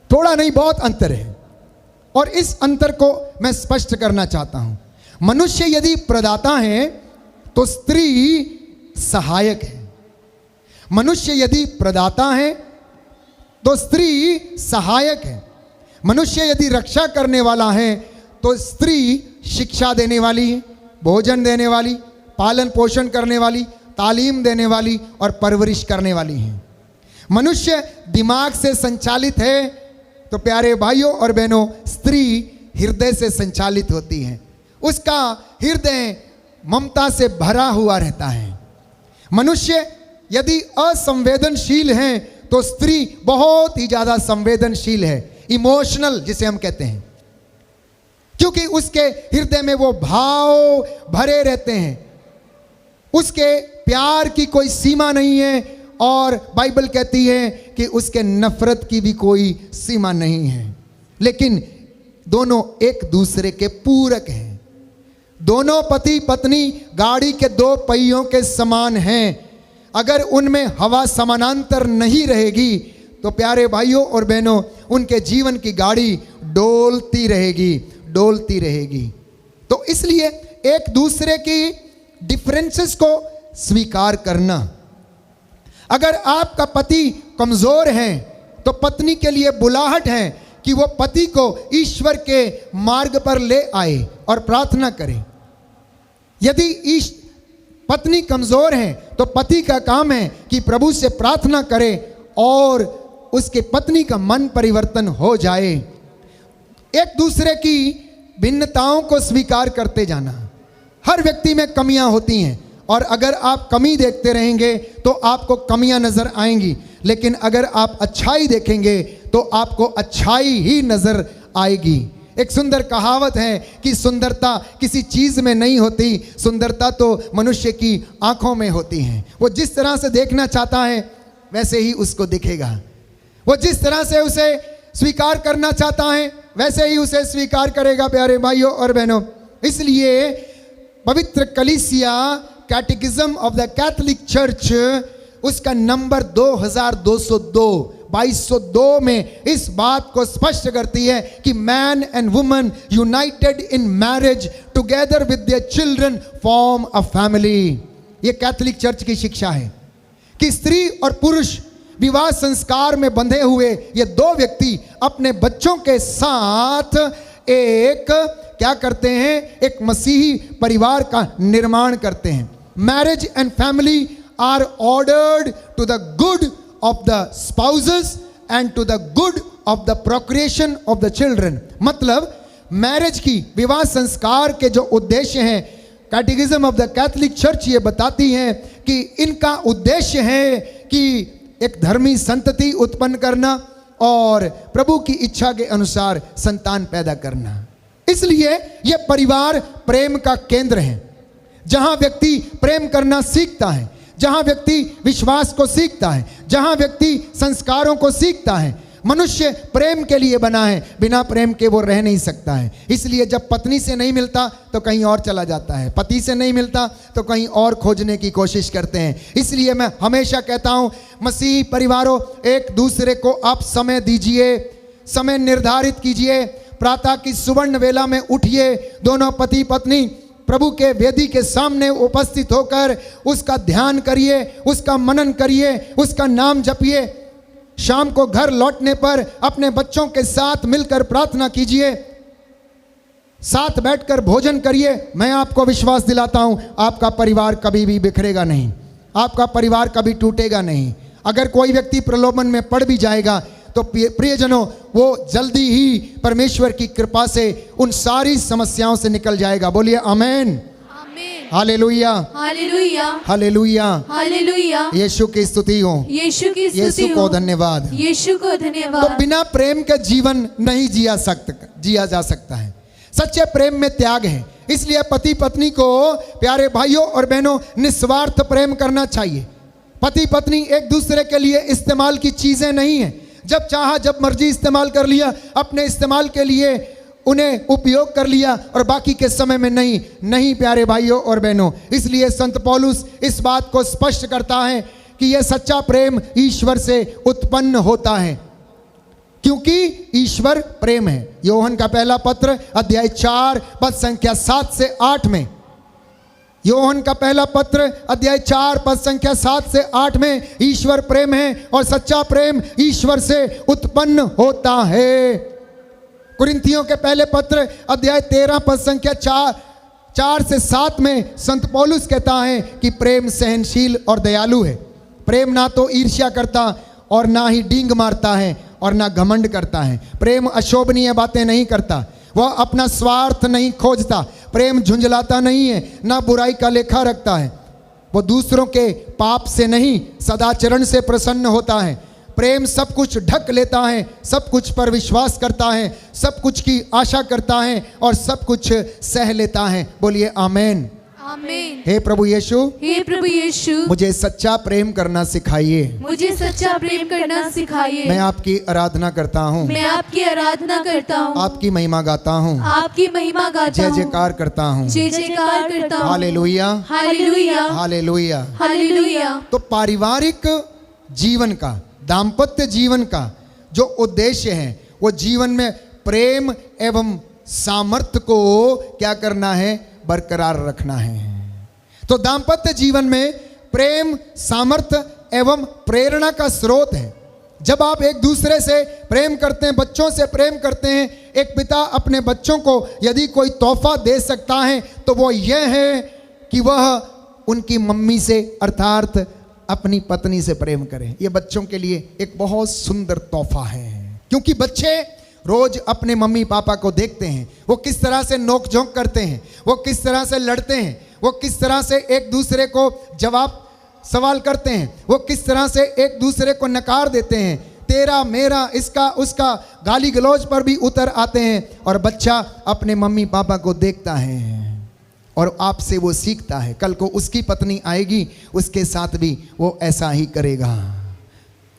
थोड़ा नहीं बहुत अंतर है। और इस अंतर को मैं स्पष्ट करना चाहता हूं। मनुष्य यदि प्रदाता है तो स्त्री सहायक है। मनुष्य यदि प्रदाता है तो स्त्री सहायक है। मनुष्य यदि रक्षा करने वाला है तो स्त्री शिक्षा देने वाली है, भोजन देने वाली, पालन पोषण करने वाली, तालीम देने वाली और परवरिश करने वाली है। मनुष्य दिमाग से संचालित है तो प्यारे भाइयों और बहनों, स्त्री हृदय से संचालित होती है। उसका हृदय ममता से भरा हुआ रहता है। मनुष्य यदि असंवेदनशील है तो स्त्री बहुत ही ज़्यादा संवेदनशील है, इमोशनल जिसे हम कहते हैं, क्योंकि उसके हृदय में वो भाव भरे रहते हैं। उसके प्यार की कोई सीमा नहीं है और बाइबल कहती है कि उसके नफरत की भी कोई सीमा नहीं है। लेकिन दोनों एक दूसरे के पूरक हैं। दोनों पति पत्नी गाड़ी के दो पहियों के समान हैं। अगर उनमें हवा समानांतर नहीं रहेगी तो प्यारे भाइयों और बहनों, उनके जीवन की गाड़ी डोलती रहेगी, डोलती रहेगी। तो इसलिए एक दूसरे की डिफरेंसेस को स्वीकार करना। अगर आपका पति कमजोर है तो पत्नी के लिए बुलाहट है कि वो पति को ईश्वर के मार्ग पर ले आए और प्रार्थना करे। यदि पत्नी कमजोर है तो पति का काम है कि प्रभु से प्रार्थना करे और उसके पत्नी का मन परिवर्तन हो जाए। एक दूसरे की भिन्नताओं को स्वीकार करते जाना। हर व्यक्ति में कमियां होती हैं और अगर आप कमी देखते रहेंगे तो आपको कमियां नजर आएंगी, लेकिन अगर आप अच्छाई देखेंगे तो आपको अच्छाई ही नजर आएगी। एक सुंदर कहावत है कि सुंदरता किसी चीज में नहीं होती, सुंदरता तो मनुष्य की आंखों में होती है। वो जिस तरह से देखना चाहता है वैसे ही उसको दिखेगा। वो जिस तरह से उसे स्वीकार करना चाहता है वैसे ही उसे स्वीकार करेगा। प्यारे भाइयों और बहनों, इसलिए पवित्र कलीसिया कैटेकिज्म ऑफ द कैथोलिक चर्च उसका नंबर 2202 में इस बात को स्पष्ट करती है कि man and woman United in marriage together with their children form a family. ये कैथोलिक चर्च की शिक्षा है कि स्त्री और पुरुष विवाह संस्कार में बंधे हुए ये दो व्यक्ति अपने बच्चों के साथ एक क्या करते हैं, एक मसीही परिवार का निर्माण करते हैं। Marriage and family are ordered to the good of the spouses and to the good of the procreation of the children. मतलब मैरिज की, विवाह संस्कार के जो उद्देश्य हैं, catechism of the Catholic Church ये बताती है कि इनका उद्देश्य है कि एक धर्मी संतति उत्पन्न करना और प्रभु की इच्छा के अनुसार संतान पैदा करना। इसलिए यह परिवार प्रेम का केंद्र है, जहां व्यक्ति प्रेम करना सीखता है, जहां व्यक्ति विश्वास को सीखता है, जहां व्यक्ति संस्कारों को सीखता है। मनुष्य प्रेम के लिए बना है, बिना प्रेम के वो रह नहीं सकता है। इसलिए जब पत्नी से नहीं मिलता तो कहीं और चला जाता है, पति से नहीं मिलता तो कहीं और खोजने की कोशिश करते हैं। इसलिए मैं हमेशा कहता हूं, मसीही परिवारों, एक दूसरे को आप समय दीजिए, समय निर्धारित कीजिए। प्रातः की सुवर्ण वेला में उठिए, दोनों पति पत्नी प्रभु के वेदी के सामने उपस्थित होकर उसका ध्यान करिए, उसका मनन करिए, उसका नाम जपिए। शाम को घर लौटने पर अपने बच्चों के साथ मिलकर प्रार्थना कीजिए, साथ बैठकर भोजन करिए। मैं आपको विश्वास दिलाता हूं, आपका परिवार कभी भी बिखरेगा नहीं, आपका परिवार कभी टूटेगा नहीं। अगर कोई व्यक्ति प्रलोभन में पड़ भी जाएगा तो प्रियजनों, वो जल्दी ही परमेश्वर की कृपा से उन सारी समस्याओं से निकल जाएगा। बोलिए आमेन। आमीन। हालेलुया, हालेलुया, हालेलुया। हालेलुया। यीशु की स्तुति हो, यीशु की स्तुति यीशु को हो। धन्यवाद। यीशु को तो धन्यवाद। बिना प्रेम के जीवन नहीं जिया जा सकता है। सच्चे प्रेम में त्याग है। इसलिए पति पत्नी को, प्यारे भाइयों और बहनों, निस्वार्थ प्रेम करना चाहिए। पति पत्नी एक दूसरे के लिए इस्तेमाल की चीजें नहीं है। जब चाहा जब मर्जी इस्तेमाल कर लिया, अपने इस्तेमाल के लिए उन्हें उपयोग कर लिया और बाकी के समय में नहीं। नहीं प्यारे भाइयों और बहनों, इसलिए संत पौलुस इस बात को स्पष्ट करता है कि यह सच्चा प्रेम ईश्वर से उत्पन्न होता है, क्योंकि ईश्वर प्रेम है। योहन का पहला पत्र अध्याय 4 पद संख्या 7 से 8 में, योहन का पहला पत्र अध्याय 4 पद संख्या 7 से 8 में, ईश्वर प्रेम है और सच्चा प्रेम ईश्वर से उत्पन्न होता है। कुरिन्थियों के पहले पत्र अध्याय 13 पद संख्या 4 से 7 में संत पौलुस कहता है कि प्रेम सहनशील और दयालु है। प्रेम ना तो ईर्ष्या करता और ना ही डींग मारता है और ना घमंड करता है। प्रेम अशोभनीय बातें नहीं करता, वह अपना स्वार्थ नहीं खोजता। प्रेम झुंझलाता नहीं है, ना बुराई का लेखा रखता है। वो दूसरों के पाप से नहीं, सदाचरण से प्रसन्न होता है। प्रेम सब कुछ ढक लेता है, सब कुछ पर विश्वास करता है, सब कुछ की आशा करता है और सब कुछ सह लेता है। बोलिए आमेन। आमीन। हे प्रभु यीशु, हे प्रभु यीशु, मुझे सच्चा प्रेम करना सिखाइए। मुझे सच्चा प्रेम करना सिखाइए। मैं आपकी आराधना करता हूँ, मैं आपकी आराधना करता हूँ, आपकी महिमा गाता हूँ, आपकी महिमा गाता जय हूँ, जयकार करता हूँ। जय जयकार करता हूँ। हालेलुया, हालेलुया, हालेलुया। हालेलुया। तो पारिवारिक जीवन का, दाम्पत्य जीवन का जो उद्देश्य है, वो जीवन में प्रेम एवं सामर्थ्य को क्या करना है, बरकरार रखना है। तो दाम्पत्य जीवन में प्रेम सामर्थ्य एवं प्रेरणा का स्रोत है। जब आप एक दूसरे से प्रेम करते हैं, बच्चों से प्रेम करते हैं, एक पिता अपने बच्चों को यदि कोई तोहफा दे सकता है तो वो यह है कि वह उनकी मम्मी से अर्थात अपनी पत्नी से प्रेम करें। ये बच्चों के लिए एक बहुत सुंदर तोहफा है, क्योंकि बच्चे रोज अपने मम्मी पापा को देखते हैं, वो किस तरह से नोक झोंक करते हैं, वो किस तरह से लड़ते हैं, वो किस तरह से एक दूसरे को जवाब सवाल करते हैं, वो किस तरह से एक दूसरे को नकार देते हैं, तेरा मेरा इसका उसका गाली गलौज पर भी उतर आते हैं। और बच्चा अपने मम्मी पापा को देखता है और आपसे वो सीखता है। कल को उसकी पत्नी आएगी, उसके साथ भी वो ऐसा ही करेगा।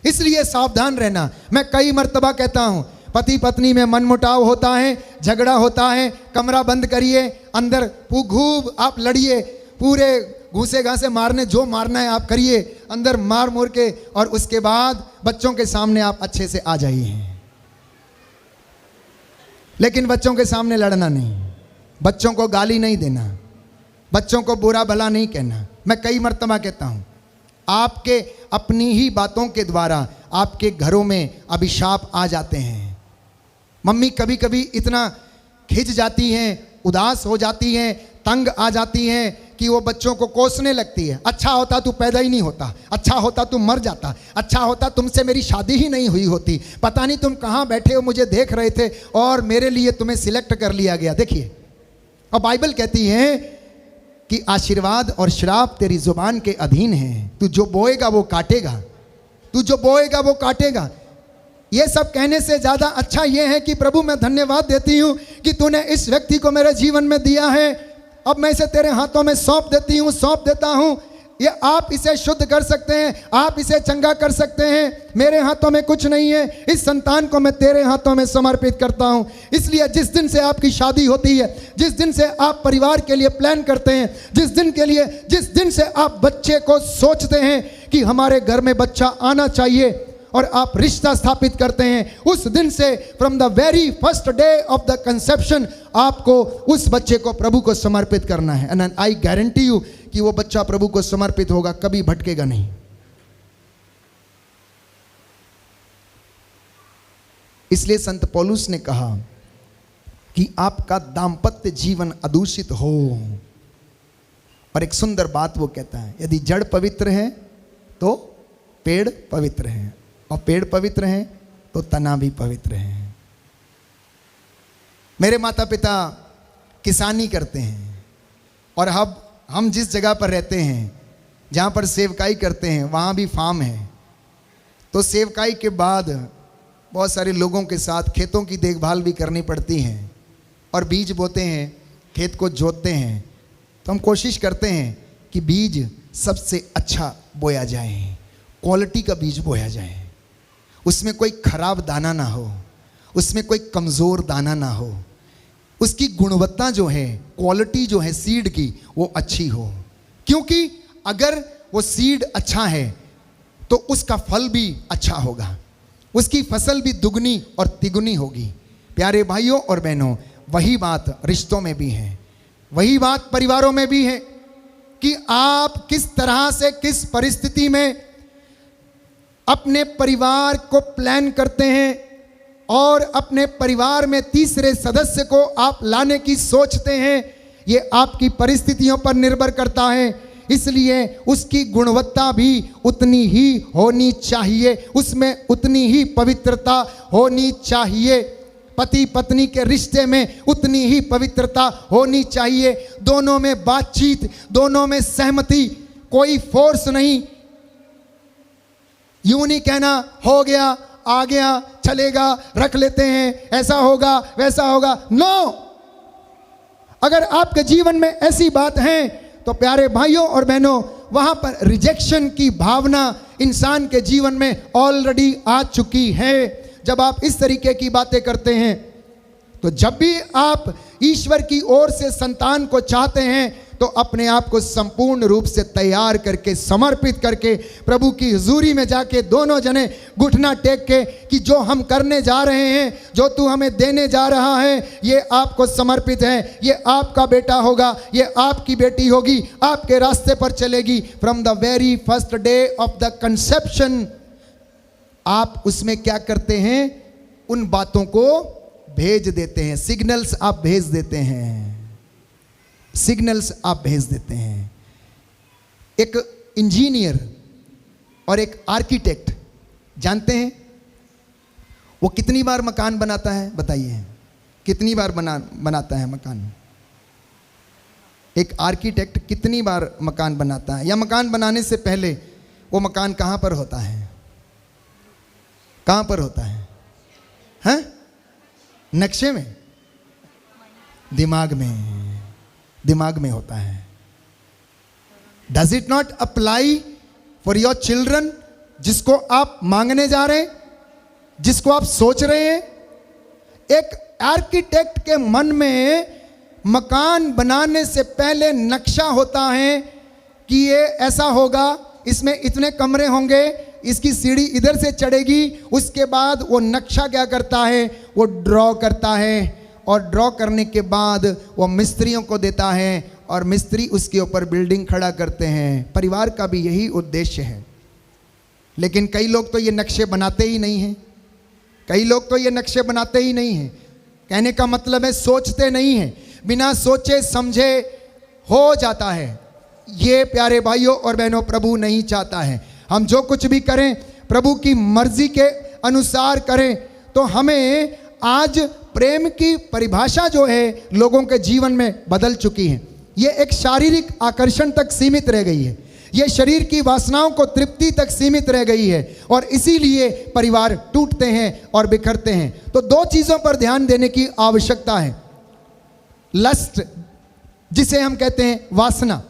इसलिए सावधान रहना। मैं कई मर्तबा कहता हूँ, पति पत्नी में मनमुटाव होता है, झगड़ा होता है, कमरा बंद करिए, अंदर खूब आप लड़िए, पूरे घूसे घासे मारने जो मारना है आप करिए, अंदर मार मोर के, और उसके बाद बच्चों के सामने आप अच्छे से आ जाइए। लेकिन बच्चों के सामने लड़ना नहीं, बच्चों को गाली नहीं देना, बच्चों को बुरा भला नहीं कहना। मैं कई मर्तबा कहता हूँ, आपके अपनी ही बातों के द्वारा आपके घरों में अभिशाप आ जाते हैं। मम्मी कभी कभी इतना खिंच जाती हैं, उदास हो जाती हैं, तंग आ जाती हैं कि वो बच्चों को कोसने लगती है। अच्छा होता तू पैदा ही नहीं होता, अच्छा होता तू मर जाता, अच्छा होता तुमसे मेरी शादी ही नहीं हुई होती, पता नहीं तुम कहाँ बैठे हो, मुझे देख रहे थे और मेरे लिए तुम्हें सिलेक्ट कर लिया गया। देखिए, और बाइबल कहती है कि आशीर्वाद और श्राप तेरी जुबान के अधीन है, तू जो बोएगा वो काटेगा, तू जो बोएगा वो काटेगा। ये सब कहने से ज़्यादा अच्छा ये है कि प्रभु मैं धन्यवाद देती हूँ कि तूने इस व्यक्ति को मेरे जीवन में दिया है, अब मैं इसे तेरे हाथों में सौंप देता हूँ। ये आप इसे शुद्ध कर सकते हैं, आप इसे चंगा कर सकते हैं, मेरे हाथों में कुछ नहीं है, इस संतान को मैं तेरे हाथों में समर्पित करता हूँ। इसलिए जिस दिन से आपकी शादी होती है, जिस दिन से आप परिवार के लिए प्लान करते हैं, जिस दिन से आप बच्चे को सोचते हैं कि हमारे घर में बच्चा आना चाहिए और आप रिश्ता स्थापित करते हैं, उस दिन से from the very first day of the conception आपको उस बच्चे को प्रभु को समर्पित करना है। एंड आई गारंटी यू कि वो बच्चा प्रभु को समर्पित होगा, कभी भटकेगा नहीं। इसलिए संत पौलुस ने कहा कि आपका दाम्पत्य जीवन अदूषित हो। और एक सुंदर बात वो कहता है, यदि जड़ पवित्र है तो पेड़ पवित्र है, और पेड़ पवित्र है तो तना भी पवित्र है। मेरे माता पिता किसानी करते हैं और अब हम जिस जगह पर रहते हैं, जहाँ पर सेवकाई करते हैं, वहाँ भी फार्म है। तो सेवकाई के बाद बहुत सारे लोगों के साथ खेतों की देखभाल भी करनी पड़ती है और बीज बोते हैं, खेत को जोतते हैं। तो हम कोशिश करते हैं कि बीज सबसे अच्छा बोया जाए, क्वालिटी का बीज बोया जाए, उसमें कोई खराब दाना ना हो, उसमें कोई कमज़ोर दाना ना हो, उसकी गुणवत्ता जो है, क्वालिटी जो है सीड की, वो अच्छी हो। क्योंकि अगर वो सीड अच्छा है तो उसका फल भी अच्छा होगा, उसकी फसल भी दुगनी और तिगुनी होगी। प्यारे भाइयों और बहनों, वही बात रिश्तों में भी है, वही बात परिवारों में भी है कि आप किस तरह से, किस परिस्थिति में अपने परिवार को प्लान करते हैं और अपने परिवार में तीसरे सदस्य को आप लाने की सोचते हैं, ये आपकी परिस्थितियों पर निर्भर करता है। इसलिए उसकी गुणवत्ता भी उतनी ही होनी चाहिए, उसमें उतनी ही पवित्रता होनी चाहिए। पति पत्नी के रिश्ते में उतनी ही पवित्रता होनी चाहिए। दोनों में बातचीत, दोनों में सहमति, कोई फोर्स नहीं। यूं नहीं कहना हो गया, आ गया, चलेगा, रख लेते हैं, ऐसा होगा, वैसा होगा। नो, अगर आपके जीवन में ऐसी बात है तो प्यारे भाइयों और बहनों, वहां पर रिजेक्शन की भावना इंसान के जीवन में ऑलरेडी आ चुकी है। जब आप इस तरीके की बातें करते हैं, तो जब भी आप ईश्वर की ओर से संतान को चाहते हैं, तो अपने आप को संपूर्ण रूप से तैयार करके, समर्पित करके प्रभु की हुजूरी में जाके दोनों जने घुटना टेक के कि जो हम करने जा रहे हैं, जो तू हमें देने जा रहा है, ये आपको समर्पित है, ये आपका बेटा होगा, ये आपकी बेटी होगी, आपके रास्ते पर चलेगी। From the very first day of the conception आप उसमें क्या करते हैं, उन बातों को भेज देते हैं, सिग्नल्स आप भेज देते हैं, सिग्नल्स आप भेज देते हैं। एक इंजीनियर और एक आर्किटेक्ट जानते हैं वो कितनी बार मकान बनाता है? बताइए, कितनी बार बनाता है मकान? एक आर्किटेक्ट कितनी बार मकान बनाता है? या मकान बनाने से पहले वो मकान कहाँ पर होता है? कहाँ पर होता है? हैं? नक्शे में? दिमाग में, दिमाग में होता है। Does it not apply for your children, जिसको आप मांगने जा रहे हैं, जिसको आप सोच रहे हैं? एक आर्किटेक्ट के मन में मकान बनाने से पहले नक्शा होता है कि ये ऐसा होगा, इसमें इतने कमरे होंगे, इसकी सीढ़ी इधर से चढ़ेगी। उसके बाद वो नक्शा क्या करता है, वो ड्रॉ करता है, और ड्रॉ करने के बाद वो मिस्त्रियों को देता है और मिस्त्री उसके ऊपर बिल्डिंग खड़ा करते हैं। परिवार का भी यही उद्देश्य है। लेकिन कई लोग तो ये नक्शे बनाते ही नहीं हैं, कई लोग तो ये नक्शे बनाते ही नहीं हैं। कहने का मतलब है सोचते नहीं हैं, बिना सोचे समझे हो जाता है। ये प्यारे भाइयों और बहनों प्रभु नहीं चाहता है। हम जो कुछ भी करें प्रभु की मर्जी के अनुसार करें। तो हमें आज प्रेम की परिभाषा जो है लोगों के जीवन में बदल चुकी है। ये एक शारीरिक आकर्षण तक सीमित रह गई है, ये शरीर की वासनाओं को तृप्ति तक सीमित रह गई है, और इसीलिए परिवार टूटते हैं और बिखरते हैं। तो दो चीज़ों पर ध्यान देने की आवश्यकता है, लस्ट जिसे हम कहते हैं वासना,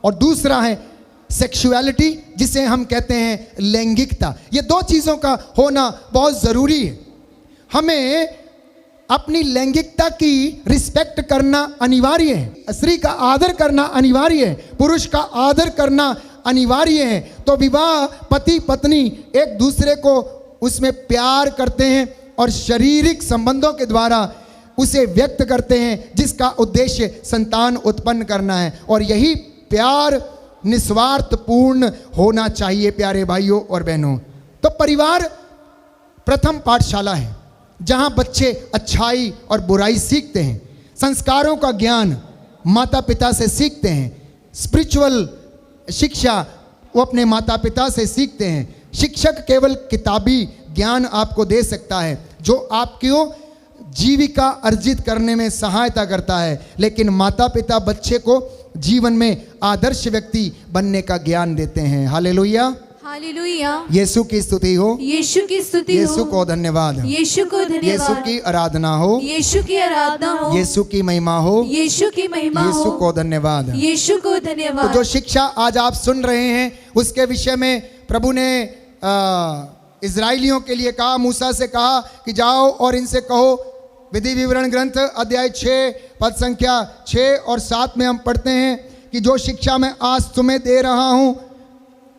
और दूसरा है सेक्सुअलिटी जिसे हम कहते हैं लैंगिकता। ये दो चीज़ों का होना बहुत ज़रूरी है। हमें अपनी लैंगिकता की रिस्पेक्ट करना अनिवार्य है, स्त्री का आदर करना अनिवार्य है, पुरुष का आदर करना अनिवार्य है। तो विवाह पति पत्नी एक दूसरे को उसमें प्यार करते हैं और शारीरिक संबंधों के द्वारा उसे व्यक्त करते हैं, जिसका उद्देश्य संतान उत्पन्न करना है। और यही प्यार निस्वार्थपूर्ण होना चाहिए प्यारे भाइयों और बहनों। तो परिवार प्रथम पाठशाला है जहां बच्चे अच्छाई और बुराई सीखते हैं, संस्कारों का ज्ञान माता पिता से सीखते हैं, स्पिरिचुअल शिक्षा वो अपने माता पिता से सीखते हैं। शिक्षक केवल किताबी ज्ञान आपको दे सकता है जो आपको जीविका अर्जित करने में सहायता करता है, लेकिन माता पिता बच्चे को जीवन में आदर्श व्यक्ति बनने का ज्ञान देते हैं। हालेलुया, हालेलुया। यीशु की स्तुति हो, यीशु की स्तुति हो, यीशु को धन्यवाद, यीशु को यीशु धन्यवाद, की आराधना हो, यीशु की आराधना हो, यीशु की महिमा हो, यीशु की महिमा हो, यीशु को धन्यवाद। यीशु को तो धन्यवाद। जो शिक्षा आज आप सुन रहे हैं उसके विषय में प्रभु ने इजराइलियों के लिए कहा, मूसा से कहा कि जाओ और इनसे कहो, विधि विवरण ग्रंथ अध्याय 6 पद संख्या 6 और 7 में हम पढ़ते हैं कि जो शिक्षा मैं आज तुम्हें दे रहा हूं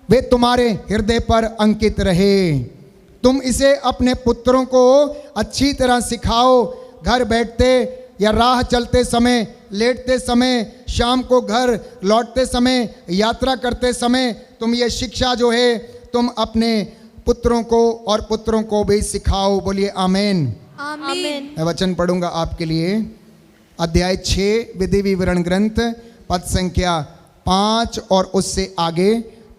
वे तुम्हारे हृदय पर अंकित रहे। तुम इसे अपने पुत्रों को अच्छी तरह सिखाओ, घर बैठते या राह चलते समय, लेटते समय, शाम को घर लौटते समय, यात्रा करते समय तुम ये शिक्षा जो है तुम अपने पुत्रों को और पुत्रों को भी सिखाओ। बोलिए आमीन। आमीन। मैं वचन पढ़ूंगा आपके लिए। अध्याय 6 विधि विवरण ग्रंथ पद संख्या 5 और उससे आगे।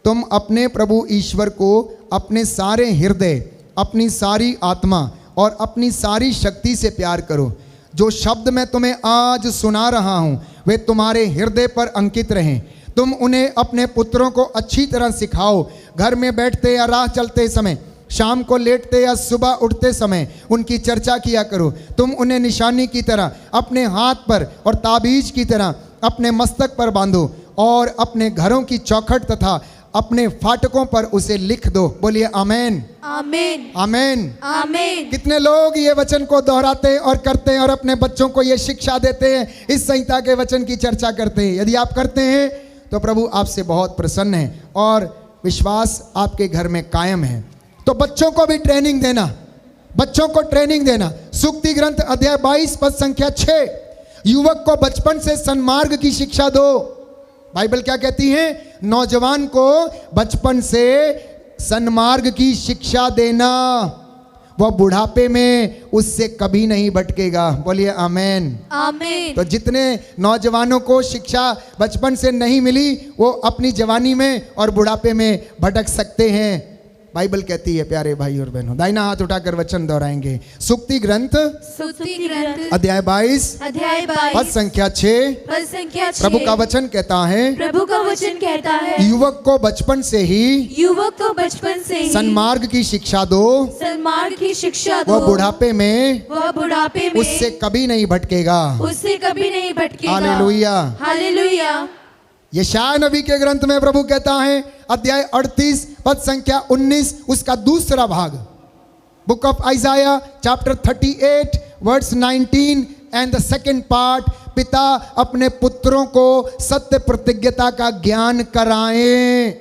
तुम अपने प्रभु ईश्वर को अपने सारे हृदय, अपनी सारी आत्मा और अपनी सारी शक्ति से प्यार करो। जो शब्द मैं तुम्हें आज सुना रहा हूं वे तुम्हारे हृदय पर अंकित रहें। तुम उन्हें अपने पुत्रों को अच्छी तरह सिखाओ, घर में बैठते या राह चलते समय, शाम को लेटते या सुबह उठते समय उनकी चर्चा किया करो। तुम उन्हें निशानी की तरह अपने हाथ पर और ताबीज की तरह अपने मस्तक पर बांधो और अपने घरों की चौखट तथा अपने फाटकों पर उसे लिख दो। बोलिए आमीन। आमीन। आमीन। आमीन। कितने लोग ये वचन को दोहराते और करते हैं और अपने बच्चों को ये शिक्षा देते हैं, इस संहिता के वचन की चर्चा करते हैं। यदि आप करते हैं तो प्रभु आपसे बहुत प्रसन्न है और विश्वास आपके घर में कायम है। तो बच्चों को भी ट्रेनिंग देना, बच्चों को ट्रेनिंग देना। सूक्ति ग्रंथ अध्याय 22 पद संख्या 6, युवक को बचपन से सन्मार्ग की शिक्षा दो। बाइबल क्या कहती है? नौजवान को बचपन से सन्मार्ग की शिक्षा देना, वह बुढ़ापे में उससे कभी नहीं भटकेगा। बोलिए आमीन। आमीन। तो जितने नौजवानों को शिक्षा बचपन से नहीं मिली वो अपनी जवानी में और बुढ़ापे में भटक सकते हैं। बाइबल कहती है प्यारे भाई और बहनों, दाहिना हाथ उठाकर वचन दोहराएंगे। सूक्ति ग्रंथ सूक्ति ग्रंथ अध्याय 22 अध्याय 22 पद संख्या 6, पद संख्या 6। प्रभु का वचन कहता है, प्रभु का वचन कहता है, युवक को बचपन से ही युवक को बचपन से ही सन्मार्ग की शिक्षा दो, सन्मार्ग की शिक्षा दो, वह बुढ़ापे में उससे कभी नहीं भटकेगा। उससे कभी नहीं भटकेगा। हालेलुया। हालेलुया। यशायाह नबी के ग्रंथ में प्रभु कहता है, अध्याय 38 पद संख्या 19 उसका दूसरा भाग, book of Isaiah chapter 38 verse 19 and the second part, पिता अपने पुत्रों को सत्य प्रतिज्ञता का ज्ञान कराएं।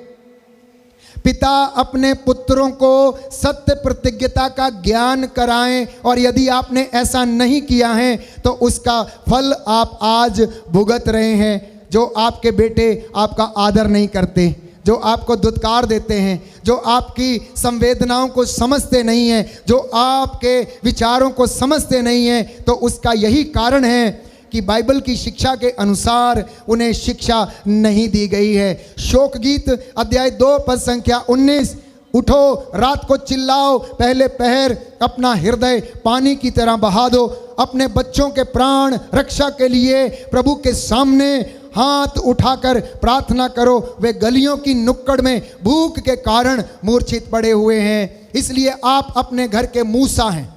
पिता अपने पुत्रों को सत्य प्रतिज्ञता का ज्ञान कराएं, और यदि आपने ऐसा नहीं किया है तो उसका फल आप आज भुगत रहे हैं। जो आपके बेटे आपका आदर नहीं करते, जो आपको दुत्कार देते हैं, जो आपकी संवेदनाओं को समझते नहीं हैं, जो आपके विचारों को समझते नहीं हैं, तो उसका यही कारण है कि बाइबल की शिक्षा के अनुसार उन्हें शिक्षा नहीं दी गई है। शोक गीत अध्याय 2 पद संख्या 19, उठो रात को चिल्लाओ, पहले पहर अपना हृदय पानी की तरह बहा दो। अपने बच्चों के प्राण रक्षा के लिए प्रभु के सामने हाथ उठाकर प्रार्थना करो। वे गलियों की नुक्कड़ में भूख के कारण मूर्छित पड़े हुए हैं। इसलिए आप अपने घर के मूसा हैं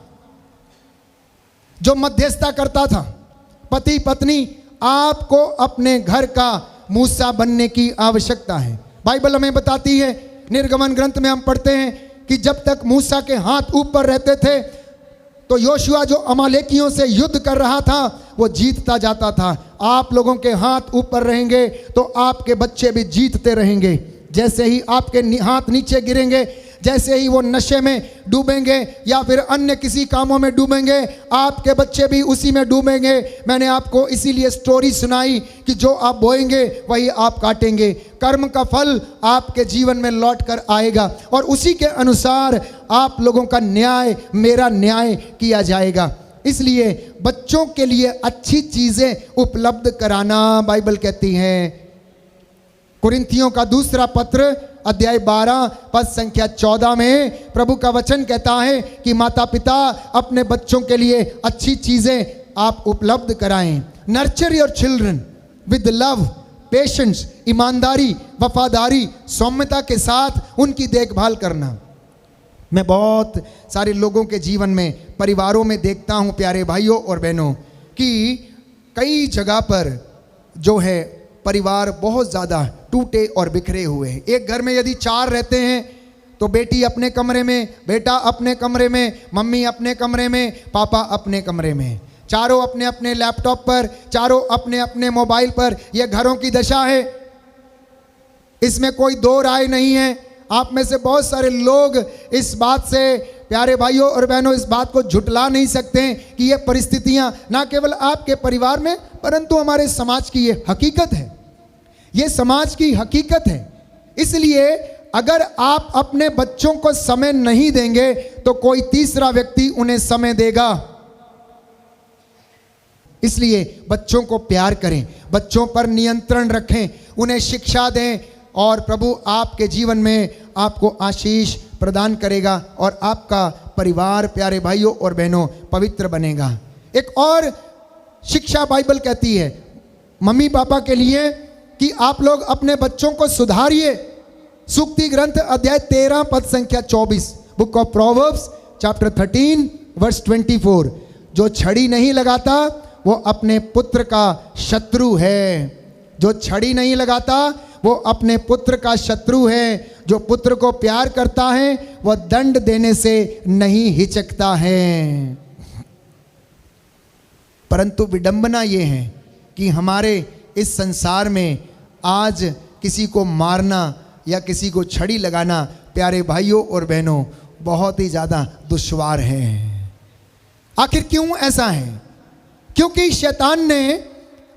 जो मध्यस्थता करता था। पति पत्नी, आपको अपने घर का मूसा बनने की आवश्यकता है। बाइबल हमें बताती है, निर्गमन ग्रंथ में हम पढ़ते हैं कि जब तक मूसा के हाथ ऊपर रहते थे तो योशुआ जो अमालेकियों से युद्ध कर रहा था वो जीतता जाता था। आप लोगों के हाथ ऊपर रहेंगे तो आपके बच्चे भी जीतते रहेंगे। जैसे ही आपके हाथ नीचे गिरेंगे, जैसे ही वो नशे में डूबेंगे या फिर अन्य किसी कामों में डूबेंगे, आपके बच्चे भी उसी में डूबेंगे। मैंने आपको इसीलिए स्टोरी सुनाई कि जो आप बोएंगे वही आप काटेंगे। कर्म का फल आपके जीवन में लौट कर आएगा और उसी के अनुसार आप लोगों का न्याय, मेरा न्याय किया जाएगा। इसलिए बच्चों के लिए अच्छी चीजें उपलब्ध कराना, बाइबल कहती है। कुरिन्थियों का दूसरा पत्र अध्याय 12 पद संख्या 14 में प्रभु का वचन कहता है कि माता पिता अपने बच्चों के लिए अच्छी चीजें आप उपलब्ध कराएं। Nurture your children with love patience, ईमानदारी, वफादारी, सौम्यता के साथ उनकी देखभाल करना। मैं बहुत सारे लोगों के जीवन में, परिवारों में देखता हूँ प्यारे भाइयों और बहनों, कि कई जगह पर जो है परिवार बहुत ज़्यादा टूटे और बिखरे हुए हैं। एक घर में यदि 4 रहते हैं तो बेटी अपने कमरे में, बेटा अपने कमरे में, मम्मी अपने कमरे में, पापा अपने कमरे में, चारों अपने अपने लैपटॉप पर, चारों अपने अपने मोबाइल पर। यह घरों की दशा है, इसमें कोई दो राय नहीं है। आप में से बहुत सारे लोग इस बात से, प्यारे भाइयों और बहनों, इस बात को झुटला नहीं सकते कि ये परिस्थितियां ना केवल आपके परिवार में परंतु हमारे समाज की ये हकीकत है, ये समाज की हकीकत है। इसलिए अगर आप अपने बच्चों को समय नहीं देंगे तो कोई तीसरा व्यक्ति उन्हें समय देगा। इसलिए बच्चों को प्यार करें, बच्चों पर नियंत्रण रखें, उन्हें शिक्षा दें और प्रभु आपके जीवन में आपको आशीष प्रदान करेगा और आपका परिवार प्यारे भाइयों और बहनों पवित्र बनेगा। एक और शिक्षा बाइबल कहती है मम्मी पापा के लिए कि आप लोग अपने बच्चों को सुधारिए। सूक्ति ग्रंथ अध्याय 13 पद संख्या 24, book of Proverbs chapter 13 verse 24। जो छड़ी नहीं लगाता वो अपने पुत्र का शत्रु है। जो छड़ी नहीं लगाता वो अपने पुत्र का शत्रु है। जो पुत्र को प्यार करता है वह दंड देने से नहीं हिचकता है। परंतु विडंबना ये है कि हमारे इस संसार में आज किसी को मारना या किसी को छड़ी लगाना प्यारे भाइयों और बहनों बहुत ही ज़्यादा दुश्वार है। आखिर क्यों ऐसा है? क्योंकि शैतान ने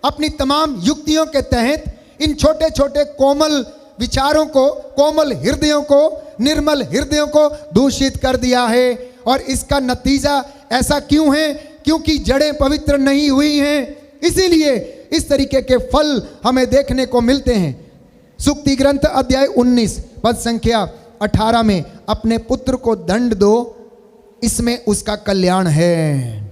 अपनी तमाम युक्तियों के तहत इन छोटे छोटे कोमल विचारों को, कोमल हृदयों को, निर्मल हृदयों को दूषित कर दिया है। और इसका नतीजा ऐसा क्यों है? क्योंकि जड़ें पवित्र नहीं हुई हैं। इसीलिए इस तरीके के फल हमें देखने को मिलते हैं। सूक्ति ग्रंथ अध्याय 19 पद संख्या 18 में अपने पुत्र को दंड दो, इसमें उसका कल्याण है।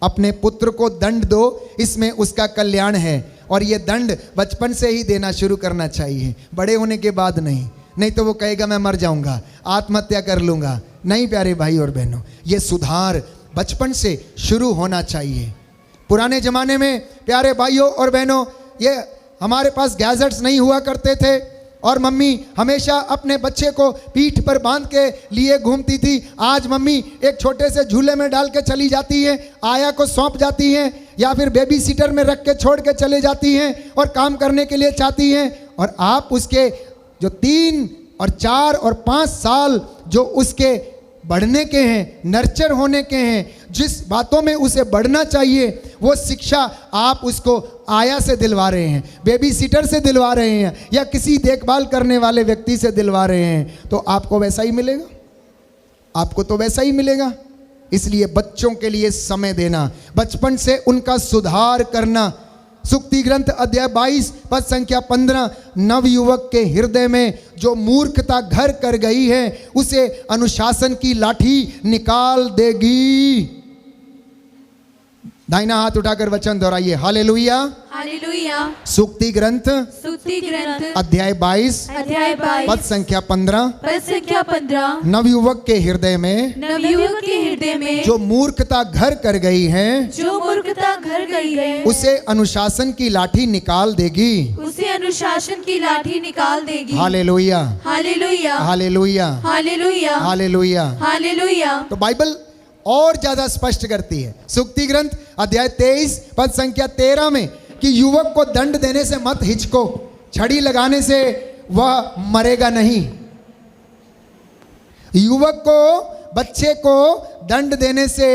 अपने पुत्र को दंड दो, इसमें उसका कल्याण है। और ये दंड बचपन से ही देना शुरू करना चाहिए, बड़े होने के बाद नहीं। नहीं तो वो कहेगा मैं मर जाऊंगा, आत्महत्या कर लूंगा। नहीं प्यारे भाई और बहनों, ये सुधार बचपन से शुरू होना चाहिए। पुराने ज़माने में प्यारे भाइयों और बहनों, ये हमारे पास गैजेट्स नहीं हुआ करते थे और मम्मी हमेशा अपने बच्चे को पीठ पर बांध के लिए घूमती थी। आज मम्मी एक छोटे से झूले में डाल के चली जाती है, आया को सौंप जाती हैं या फिर बेबी सीटर में रख के छोड़ के चले जाती हैं और काम करने के लिए चाहती हैं। और आप उसके जो 3 और 4 और 5 साल जो उसके बढ़ने के हैं, नर्चर होने के हैं, जिस बातों में उसे बढ़ना चाहिए वो शिक्षा आप उसको आया से दिलवा रहे हैं, बेबी सीटर से दिलवा रहे हैं या किसी देखभाल करने वाले व्यक्ति से दिलवा रहे हैं, तो आपको वैसा ही मिलेगा, आपको तो वैसा ही मिलेगा। इसलिए बच्चों के लिए समय देना, बचपन से उनका सुधार करना। सूक्ति ग्रंथ अध्याय 22 पद संख्या 15, नवयुवक के हृदय में जो मूर्खता घर कर गई है उसे अनुशासन की लाठी निकाल देगी। दाहिना हाथ उठाकर वचन दोहराइए, हालेलुया हालेलुया। सूक्ति ग्रंथ अध्याय 22 पद संख्या 15, नवयुवक के हृदय में जो मूर्खता घर कर गई है, जो मूर्खता घर गई है उसे अनुशासन की लाठी निकाल देगी, उसे अनुशासन की लाठी निकाल देगी। हालेलुया हालेलुया हालेलुया हालेलुया हालेलुया। हालेलुया। तो बाइबल और ज्यादा स्पष्ट करती है सूक्ति ग्रंथ अध्याय 23 पद संख्या 13 में कि युवक को दंड देने से मत हिचको, छड़ी लगाने से वह मरेगा नहीं। युवक को, बच्चे को दंड देने से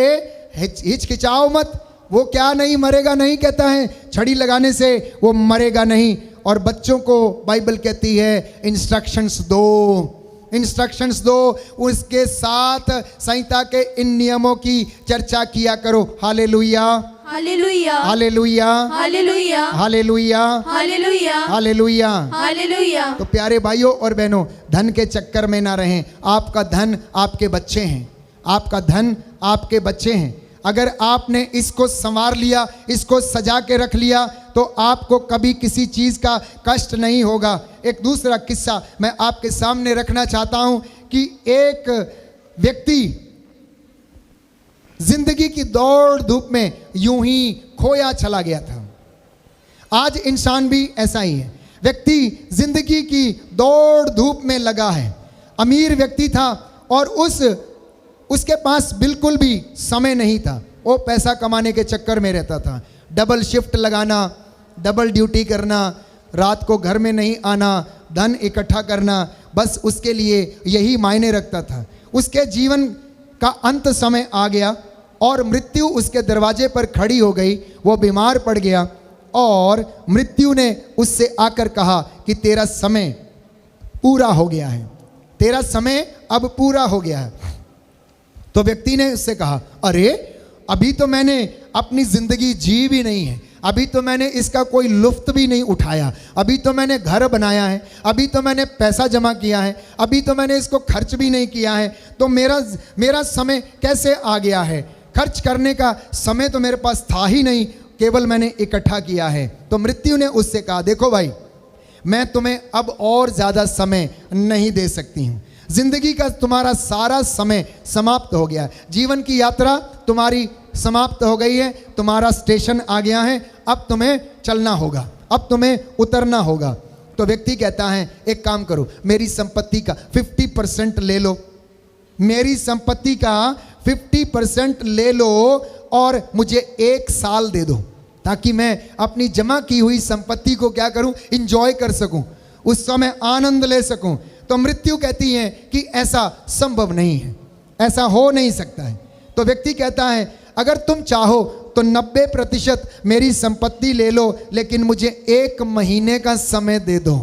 हिचकिचाओ मत, वो क्या नहीं मरेगा नहीं कहता है, छड़ी लगाने से वो मरेगा नहीं। और बच्चों को बाइबल कहती है इंस्ट्रक्शंस दो, इंस्ट्रक्शंस दो, उसके साथ संहिता के इन नियमों की चर्चा किया करो। हालेलुया हालेलुया हालेलुया हालेलुया हालेलुया हालेलुया हालेलुया हालेलुया। तो प्यारे भाइयों और बहनों, धन के चक्कर में ना रहें। आपका धन आपके बच्चे हैं, आपका धन आपके बच्चे हैं। अगर आपने इसको संवार लिया, इसको सजा के रख लिया, तो आपको कभी किसी चीज़ का कष्ट नहीं होगा। एक दूसरा किस्सा मैं आपके सामने रखना चाहता हूं कि एक व्यक्ति जिंदगी की दौड़ धूप में यूं ही खोया चला गया था। आज इंसान भी ऐसा ही है। व्यक्ति जिंदगी की दौड़ धूप में लगा है। अमीर व्यक्ति था और उसके पास बिल्कुल भी समय नहीं था। वो पैसा कमाने के चक्कर में रहता था। डबल शिफ्ट लगाना, डबल ड्यूटी करना, रात को घर में नहीं आना, धन इकट्ठा करना, बस उसके लिए यही मायने रखता था। उसके जीवन का अंत समय आ गया और मृत्यु उसके दरवाजे पर खड़ी हो गई। वो बीमार पड़ गया और मृत्यु ने उससे आकर कहा कि तेरा समय पूरा हो गया है, तेरा समय अब पूरा हो गया है। तो व्यक्ति ने उससे कहा, अरे अभी तो मैंने अपनी जिंदगी जी भी नहीं है, अभी तो मैंने इसका कोई लुफ्त भी नहीं उठाया, अभी तो मैंने घर बनाया है, अभी तो मैंने पैसा जमा किया है, अभी तो मैंने इसको खर्च भी नहीं किया है, तो मेरा समय कैसे आ गया है? खर्च करने का समय तो मेरे पास था ही नहीं, केवल मैंने इकट्ठा किया है। तो मृत्यु ने उससे कहा, देखो भाई, मैं तुम्हें अब और ज़्यादा समय नहीं दे सकती हूँ। जिंदगी का तुम्हारा सारा समय समाप्त हो गया है। जीवन की यात्रा तुम्हारी समाप्त हो गई है, तुम्हारा स्टेशन आ गया है, अब तुम्हें चलना होगा, अब तुम्हें उतरना होगा। तो व्यक्ति कहता है, एक काम करो, मेरी संपत्ति का 50% ले लो, मेरी संपत्ति का 50% ले लो और मुझे 1 साल दे दो, ताकि मैं अपनी जमा की हुई संपत्ति को क्या करूं, इंजॉय कर सकूं, उस समय आनंद ले सकूं। तो मृत्यु कहती है कि ऐसा संभव नहीं है, ऐसा हो नहीं सकता है। तो व्यक्ति कहता है, अगर तुम चाहो तो 90% मेरी संपत्ति ले लो, लेकिन मुझे 1 महीने का समय दे दो,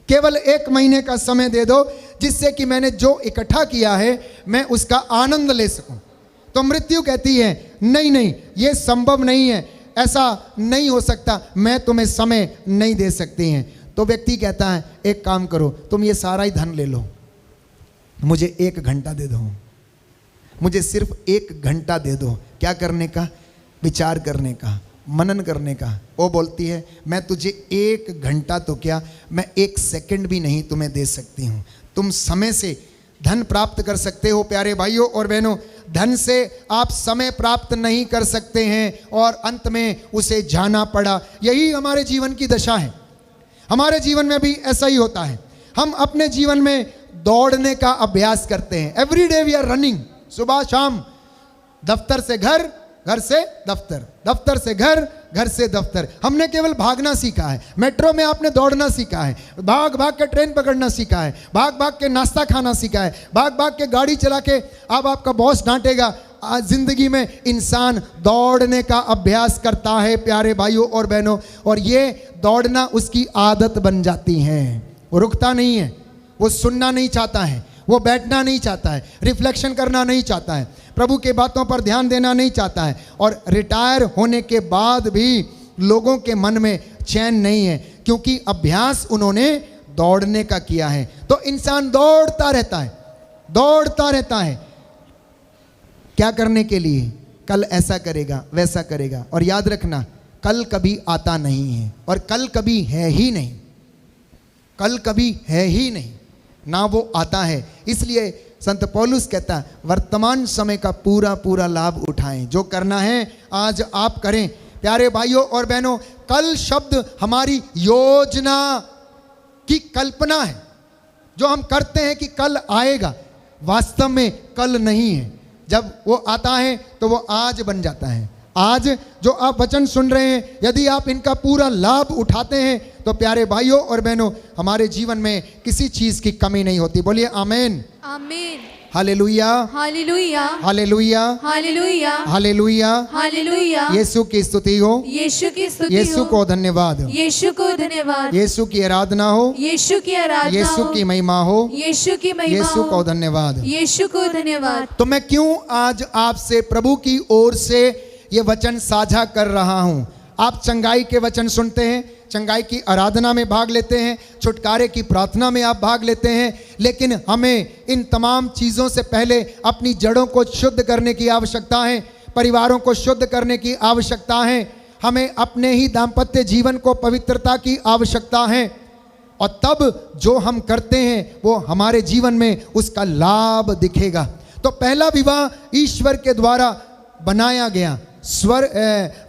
केवल 1 महीने का समय दे दो, जिससे कि मैंने जो इकट्ठा किया है मैं उसका आनंद ले सकूं। तो मृत्यु कहती है, नहीं नहीं, ये संभव नहीं है, ऐसा नहीं हो सकता, मैं तुम्हें समय नहीं दे सकती हैं। तो व्यक्ति कहता है, एक काम करो, तुम ये सारा ही धन ले लो, मुझे 1 घंटा दे दो, मुझे सिर्फ 1 घंटा दे दो। क्या करने का? विचार करने का, मनन करने का। वो बोलती है, मैं तुझे 1 घंटा तो क्या, मैं 1 सेकंड भी नहीं तुम्हें दे सकती हूँ। तुम समय से धन प्राप्त कर सकते हो प्यारे भाइयों और बहनों, धन से आप समय प्राप्त नहीं कर सकते हैं और अंत में उसे जाना पड़ा। यही हमारे जीवन की दशा है। हमारे जीवन में भी ऐसा ही होता है। हम अपने जीवन में दौड़ने का अभ्यास करते हैं। Every day we are running, सुबह शाम, दफ्तर से घर, घर से दफ्तर, दफ्तर से घर, घर से दफ्तर। हमने केवल भागना सीखा है। मेट्रो में आपने दौड़ना सीखा है, भाग भाग के ट्रेन पकड़ना सीखा है, भाग भाग के नाश्ता खाना सीखा है, भाग भाग के गाड़ी चला के अब आपका बॉस डांटेगा। आज जिंदगी में इंसान दौड़ने का अभ्यास करता है प्यारे भाइयों और बहनों, और ये दौड़ना उसकी आदत बन जाती है। वो रुकता नहीं है, वो सुनना नहीं चाहता है, वो बैठना नहीं चाहता है, रिफ्लेक्शन करना नहीं चाहता है, प्रभु के बातों पर ध्यान देना नहीं चाहता है। और रिटायर होने के बाद भी लोगों के मन में चैन नहीं है, क्योंकि अभ्यास उन्होंने दौड़ने का किया है। तो इंसान दौड़ता रहता है, दौड़ता रहता है। क्या करने के लिए? कल ऐसा करेगा, वैसा करेगा। और याद रखना, कल कभी आता नहीं है, और कल कभी है ही नहीं, कल कभी है ही नहीं, ना वो आता है। इसलिए संत पौलुस कहता है, वर्तमान समय का पूरा पूरा लाभ उठाएं। जो करना है आज आप करें प्यारे भाइयों और बहनों। कल शब्द हमारी योजना की कल्पना है, जो हम करते हैं कि कल आएगा, वास्तव में कल नहीं है। जब वो आता है तो वो आज बन जाता है। आज जो आप वचन सुन रहे हैं, यदि आप इनका पूरा लाभ उठाते हैं तो प्यारे भाइयों और बहनों, हमारे जीवन में किसी चीज की कमी नहीं होती। बोलिए आमीन, आमीन, हालेलुया, हालेलुया, हालेलुया, हालेलुया, हालेलुया। हालेलुया। यीशु की स्तुति हो, यीशु की स्तुति यीशु हो, को धन्यवाद, यीशु को धन्यवाद, यीशु की आराधना हो, यीशु की आराधना यीशु हो, की महिमा हो, यीशु की महिमा यीशु को हो, धन्यवाद। यीशु को धन्यवाद। तो मैं क्यों आज आपसे प्रभु की ओर से ये वचन साझा कर रहा हूं? आप चंगाई के वचन सुनते हैं, चंगाई की आराधना में भाग लेते हैं, छुटकारे की प्रार्थना में आप भाग लेते हैं, लेकिन हमें इन तमाम चीज़ों से पहले अपनी जड़ों को शुद्ध करने की आवश्यकता है, परिवारों को शुद्ध करने की आवश्यकता है। हमें अपने ही दाम्पत्य जीवन को पवित्रता की आवश्यकता है, और तब जो हम करते हैं वो हमारे जीवन में उसका लाभ दिखेगा। तो पहला विवाह ईश्वर के द्वारा बनाया गया,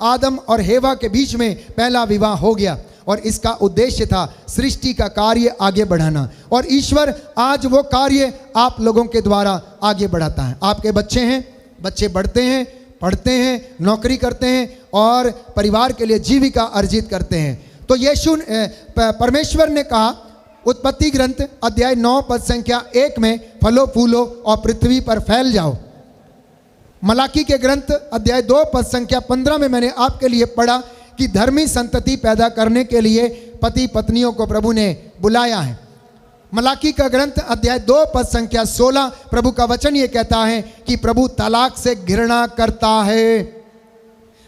आदम और हेवा के बीच में पहला विवाह हो गया, और इसका उद्देश्य था सृष्टि का कार्य आगे बढ़ाना। और ईश्वर आज वो कार्य आप लोगों के द्वारा आगे बढ़ाता है। आपके बच्चे हैं, बच्चे बढ़ते हैं, पढ़ते हैं, नौकरी करते हैं और परिवार के लिए जीविका अर्जित करते हैं। तो यीशु परमेश्वर ने कहा उत्पत्ति ग्रंथ अध्याय 9 पद संख्या 1 में, फलो फूलो और पृथ्वी पर फैल जाओ। मलाकी के ग्रंथ अध्याय 2 पद संख्या 15 में मैंने आपके लिए पढ़ा कि धर्मी संतति पैदा करने के लिए पति पत्नियों को प्रभु ने बुलाया है। मलाकी का ग्रंथ अध्याय 2 पद संख्या 16 प्रभु का वचन ये कहता है कि प्रभु तलाक से घृणा करता है,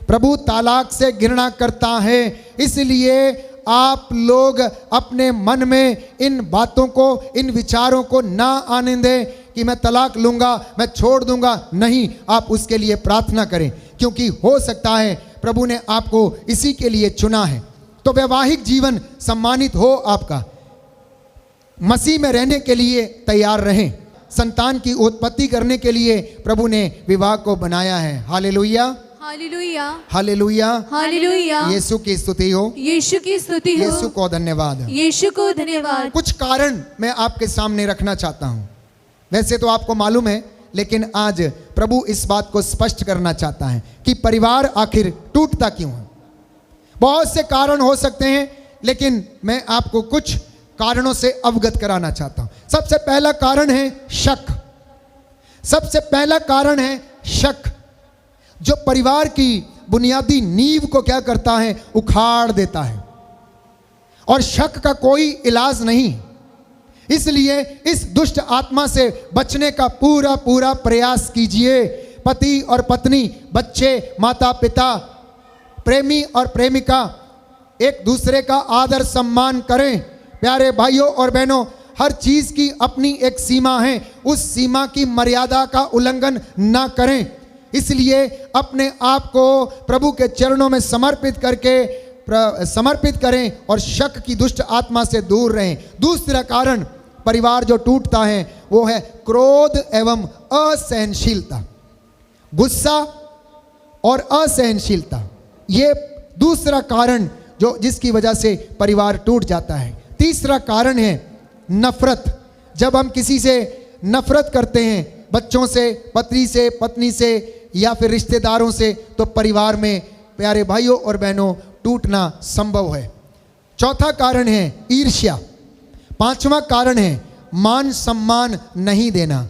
प्रभु तलाक से घृणा करता है। इसलिए आप लोग अपने मन में इन बातों को, इन विचारों को ना आने दें कि मैं तलाक लूंगा, मैं छोड़ दूंगा। नहीं, आप उसके लिए प्रार्थना करें, क्योंकि हो सकता है प्रभु ने आपको इसी के लिए चुना है। तो वैवाहिक जीवन सम्मानित हो आपका, मसीह में रहने के लिए तैयार रहें। संतान की उत्पत्ति करने के लिए प्रभु ने विवाह को बनाया है। हालेलुया, हालेलुया, हालेलुया, हालेलुया। यीशु की स्तुति हो, यीशु की स्तुति हो, यीशु को धन्यवाद। यीशु को धन्यवाद। कुछ कारण मैं आपके सामने रखना चाहता हूं। वैसे तो आपको मालूम है, लेकिन आज प्रभु इस बात को स्पष्ट करना चाहता है कि परिवार आखिर टूटता क्यों है। बहुत से कारण हो सकते हैं, लेकिन मैं आपको कुछ कारणों से अवगत कराना चाहता हूं। सबसे पहला कारण है शक। सबसे पहला कारण है शक, जो परिवार की बुनियादी नींव को क्या करता है, उखाड़ देता है। और शक का कोई इलाज नहीं, इसलिए इस दुष्ट आत्मा से बचने का पूरा पूरा प्रयास कीजिए। पति और पत्नी, बच्चे, माता पिता, प्रेमी और प्रेमिका एक दूसरे का आदर सम्मान करें। प्यारे भाइयों और बहनों, हर चीज की अपनी एक सीमा है, उस सीमा की मर्यादा का उल्लंघन ना करें। इसलिए अपने आप को प्रभु के चरणों में समर्पित करें और शक की दुष्ट आत्मा से दूर रहें। दूसरा कारण परिवार जो टूटता है वो है क्रोध एवं असहनशीलता। गुस्सा और असहनशीलता, ये दूसरा कारण जिसकी वजह से परिवार टूट जाता है। तीसरा कारण है नफरत। जब हम किसी से नफरत करते हैं, बच्चों से, पति से, पत्नी से या फिर रिश्तेदारों से, तो परिवार में प्यारे भाइयों और बहनों टूटना संभव है। चौथा कारण है ईर्ष्या। पांचवा कारण है मान सम्मान नहीं देना।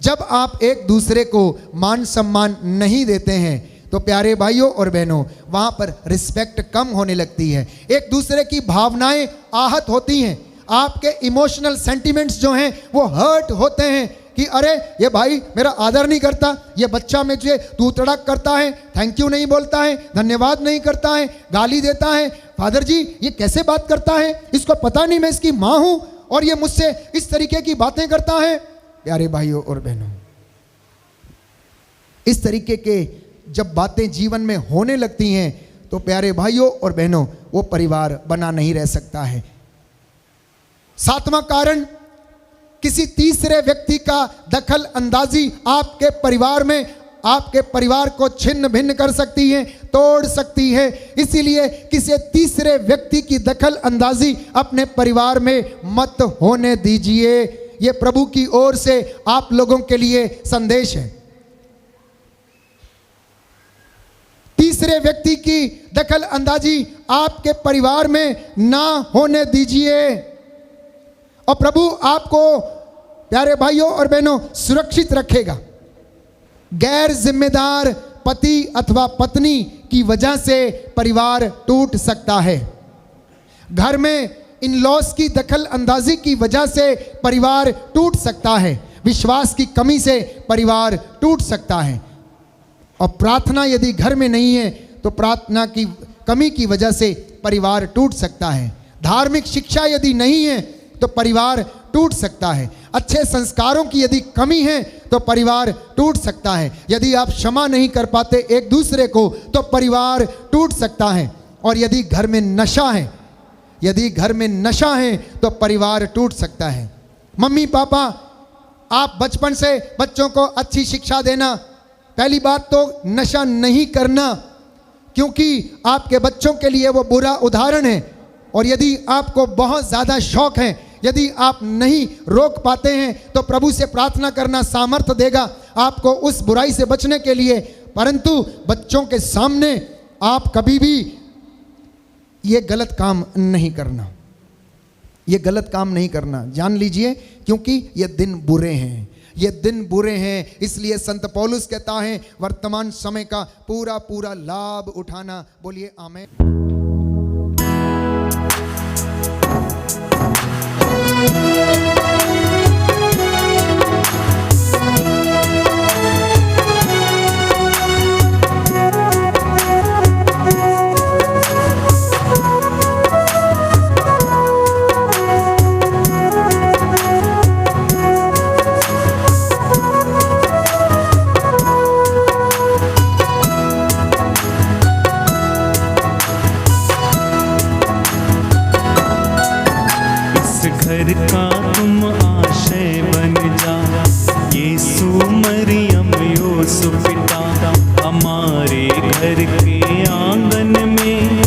जब आप एक दूसरे को मान सम्मान नहीं देते हैं तो प्यारे भाइयों और बहनों वहां पर रिस्पेक्ट कम होने लगती है, एक दूसरे की भावनाएं आहत होती हैं, आपके इमोशनल सेंटिमेंट्स जो हैं वो हर्ट होते हैं कि अरे ये भाई मेरा आदर नहीं करता, ये बच्चा मुझे तू तड़क करता है, थैंक यू नहीं बोलता है, धन्यवाद नहीं करता है, गाली देता है। फादर जी ये कैसे बात करता है, इसको पता नहीं मैं इसकी माँ हूँ और ये मुझसे इस तरीके की बातें करता है। प्यारे भाइयों और बहनों, इस तरीके के जब बातें जीवन में होने लगती हैं तो प्यारे भाइयों और बहनों वो परिवार बना नहीं रह सकता है। सातवां कारण, किसी तीसरे व्यक्ति का दखल अंदाजी आपके परिवार में आपके परिवार को छिन्न भिन्न कर सकती है, तोड़ सकती है। इसीलिए किसी तीसरे व्यक्ति की दखल अंदाजी अपने परिवार में मत होने दीजिए। ये प्रभु की ओर से आप लोगों के लिए संदेश है। तीसरे व्यक्ति की दखल अंदाजी आपके परिवार में ना होने दीजिए और प्रभु आपको प्यारे भाइयों और बहनों सुरक्षित रखेगा। गैर जिम्मेदार पति अथवा पत्नी की वजह से परिवार टूट सकता है। घर में इन लॉस की दखल अंदाजी की वजह से परिवार टूट सकता है। विश्वास की कमी से परिवार टूट सकता है। और प्रार्थना यदि घर में नहीं है तो प्रार्थना की कमी की वजह से परिवार टूट सकता है। धार्मिक शिक्षा यदि नहीं है तो परिवार टूट सकता है। अच्छे संस्कारों की यदि कमी है तो तो परिवार टूट सकता है। यदि आप क्षमा नहीं कर पाते एक दूसरे को तो परिवार टूट सकता है। और यदि घर में नशा है, यदि घर में नशा है तो परिवार टूट सकता है। मम्मी पापा, आप बचपन से बच्चों को अच्छी शिक्षा देना। पहली बात तो नशा नहीं करना, क्योंकि आपके बच्चों के लिए वो बुरा उदाहरण है। और यदि आपको बहुत ज़्यादा शौक है, यदि आप नहीं रोक पाते हैं तो प्रभु से प्रार्थना करना सामर्थ्य देगा आपको उस बुराई से बचने के लिए। परंतु बच्चों के सामने आप कभी भी ये गलत काम नहीं करना, ये गलत काम नहीं करना, जान लीजिए, क्योंकि ये दिन बुरे हैं, ये दिन बुरे हैं। इसलिए संत पौलुस कहता है वर्तमान समय का पूरा पूरा लाभ उठाना। बोलिए आमीन। घर का तुम आशय बन जा, यीशु मरियम यूसुफ पिता, हमारे घर के आंगन में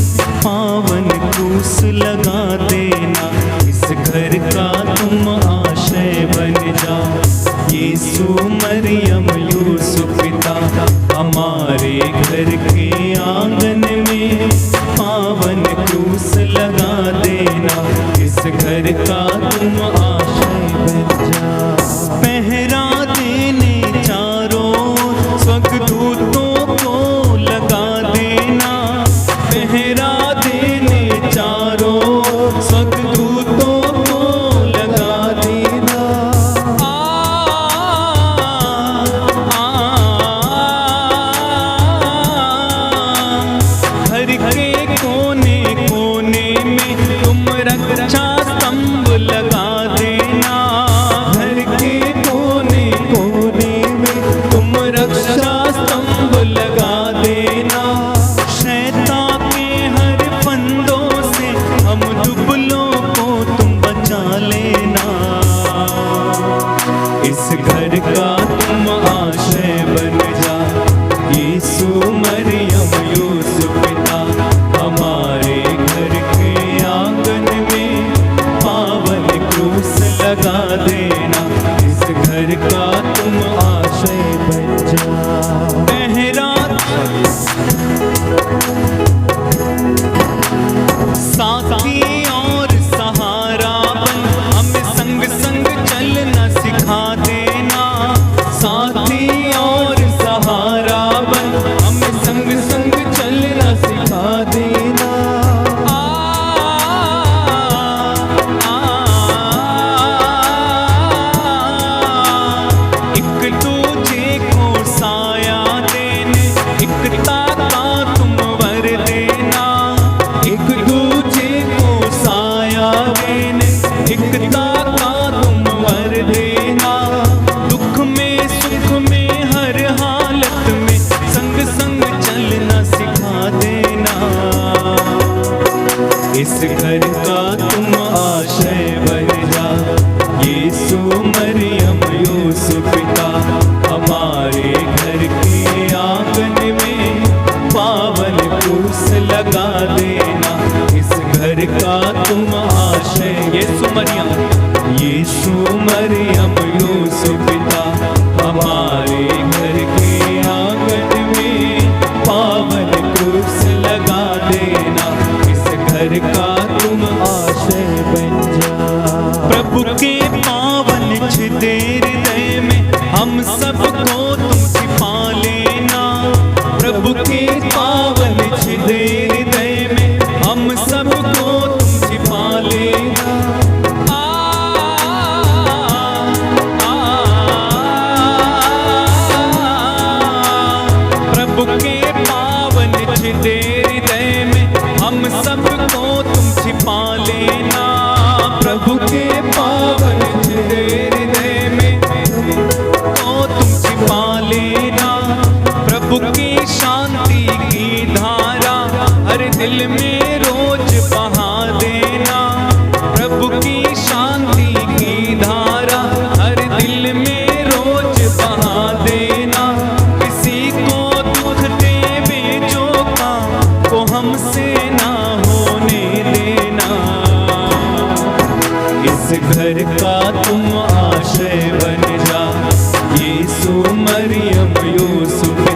पावन क्रूस लगा देना। इस घर का तुम आशय बन जा, यीशु मरियम यूसुफ पिता, हमारे घर के आंगन में पावन क्रूस लगा देना। इस घर का तुम आशय बन जा। पहरा देने चारों स्वर्गदूतों को लगा देना, पहरा देने चारों स्वर्गदूतों को लगा देना। घर के कोने कोने में तुम रक्षा स्तंभ लगा देना, घर के कोने कोने में तुम रक्षा स्तंभ लगा देना। शैतान के हर फंदों से हम दुबलों को तुम बचा लेना। इस घर का तुम आशय बन जा, यीशु मरियम यूसुफ पिता, हमारे घर के आंगन में पावन क्रूस लगा देना। इस घर का तुम आशय बन जा। पहरा साथी और सहारा बन, हमें संग संग चलना सिखा देना। साथी और सहारा बन, हमें संग संग चलना सिखा देना। एक दूजे को साया देने, एकता का तुम वर देना। एक दूजे को साया देने, एकता का तुम वर देना। दुख में सुख में हर हालत में संग संग चलना सिखा देना। इस घर का तुम आशय बन जा, यीशु मरियम यूसुफ पिता, हमारे घर के आंगन में पावन क्रूस लगा देना। इस घर का तुम आशय, यीशु मरियम यूसुफ पिता, हमारे घर के आंगन में पावन क्रूस लगा देना। इस घर का तुम आशय बन जा। प्रभु के पावन छिदेर हृदय में हम सबको तुम छिपा दिल में रोज बहा देना प्रभु की शांति की धारा, हर दिल में रोज बहा देना। किसी को दुख दे बेचोका को हमसे ना होने देना। इस घर का तुम आश्रय बन जा, यीशु मरियम यूसुफ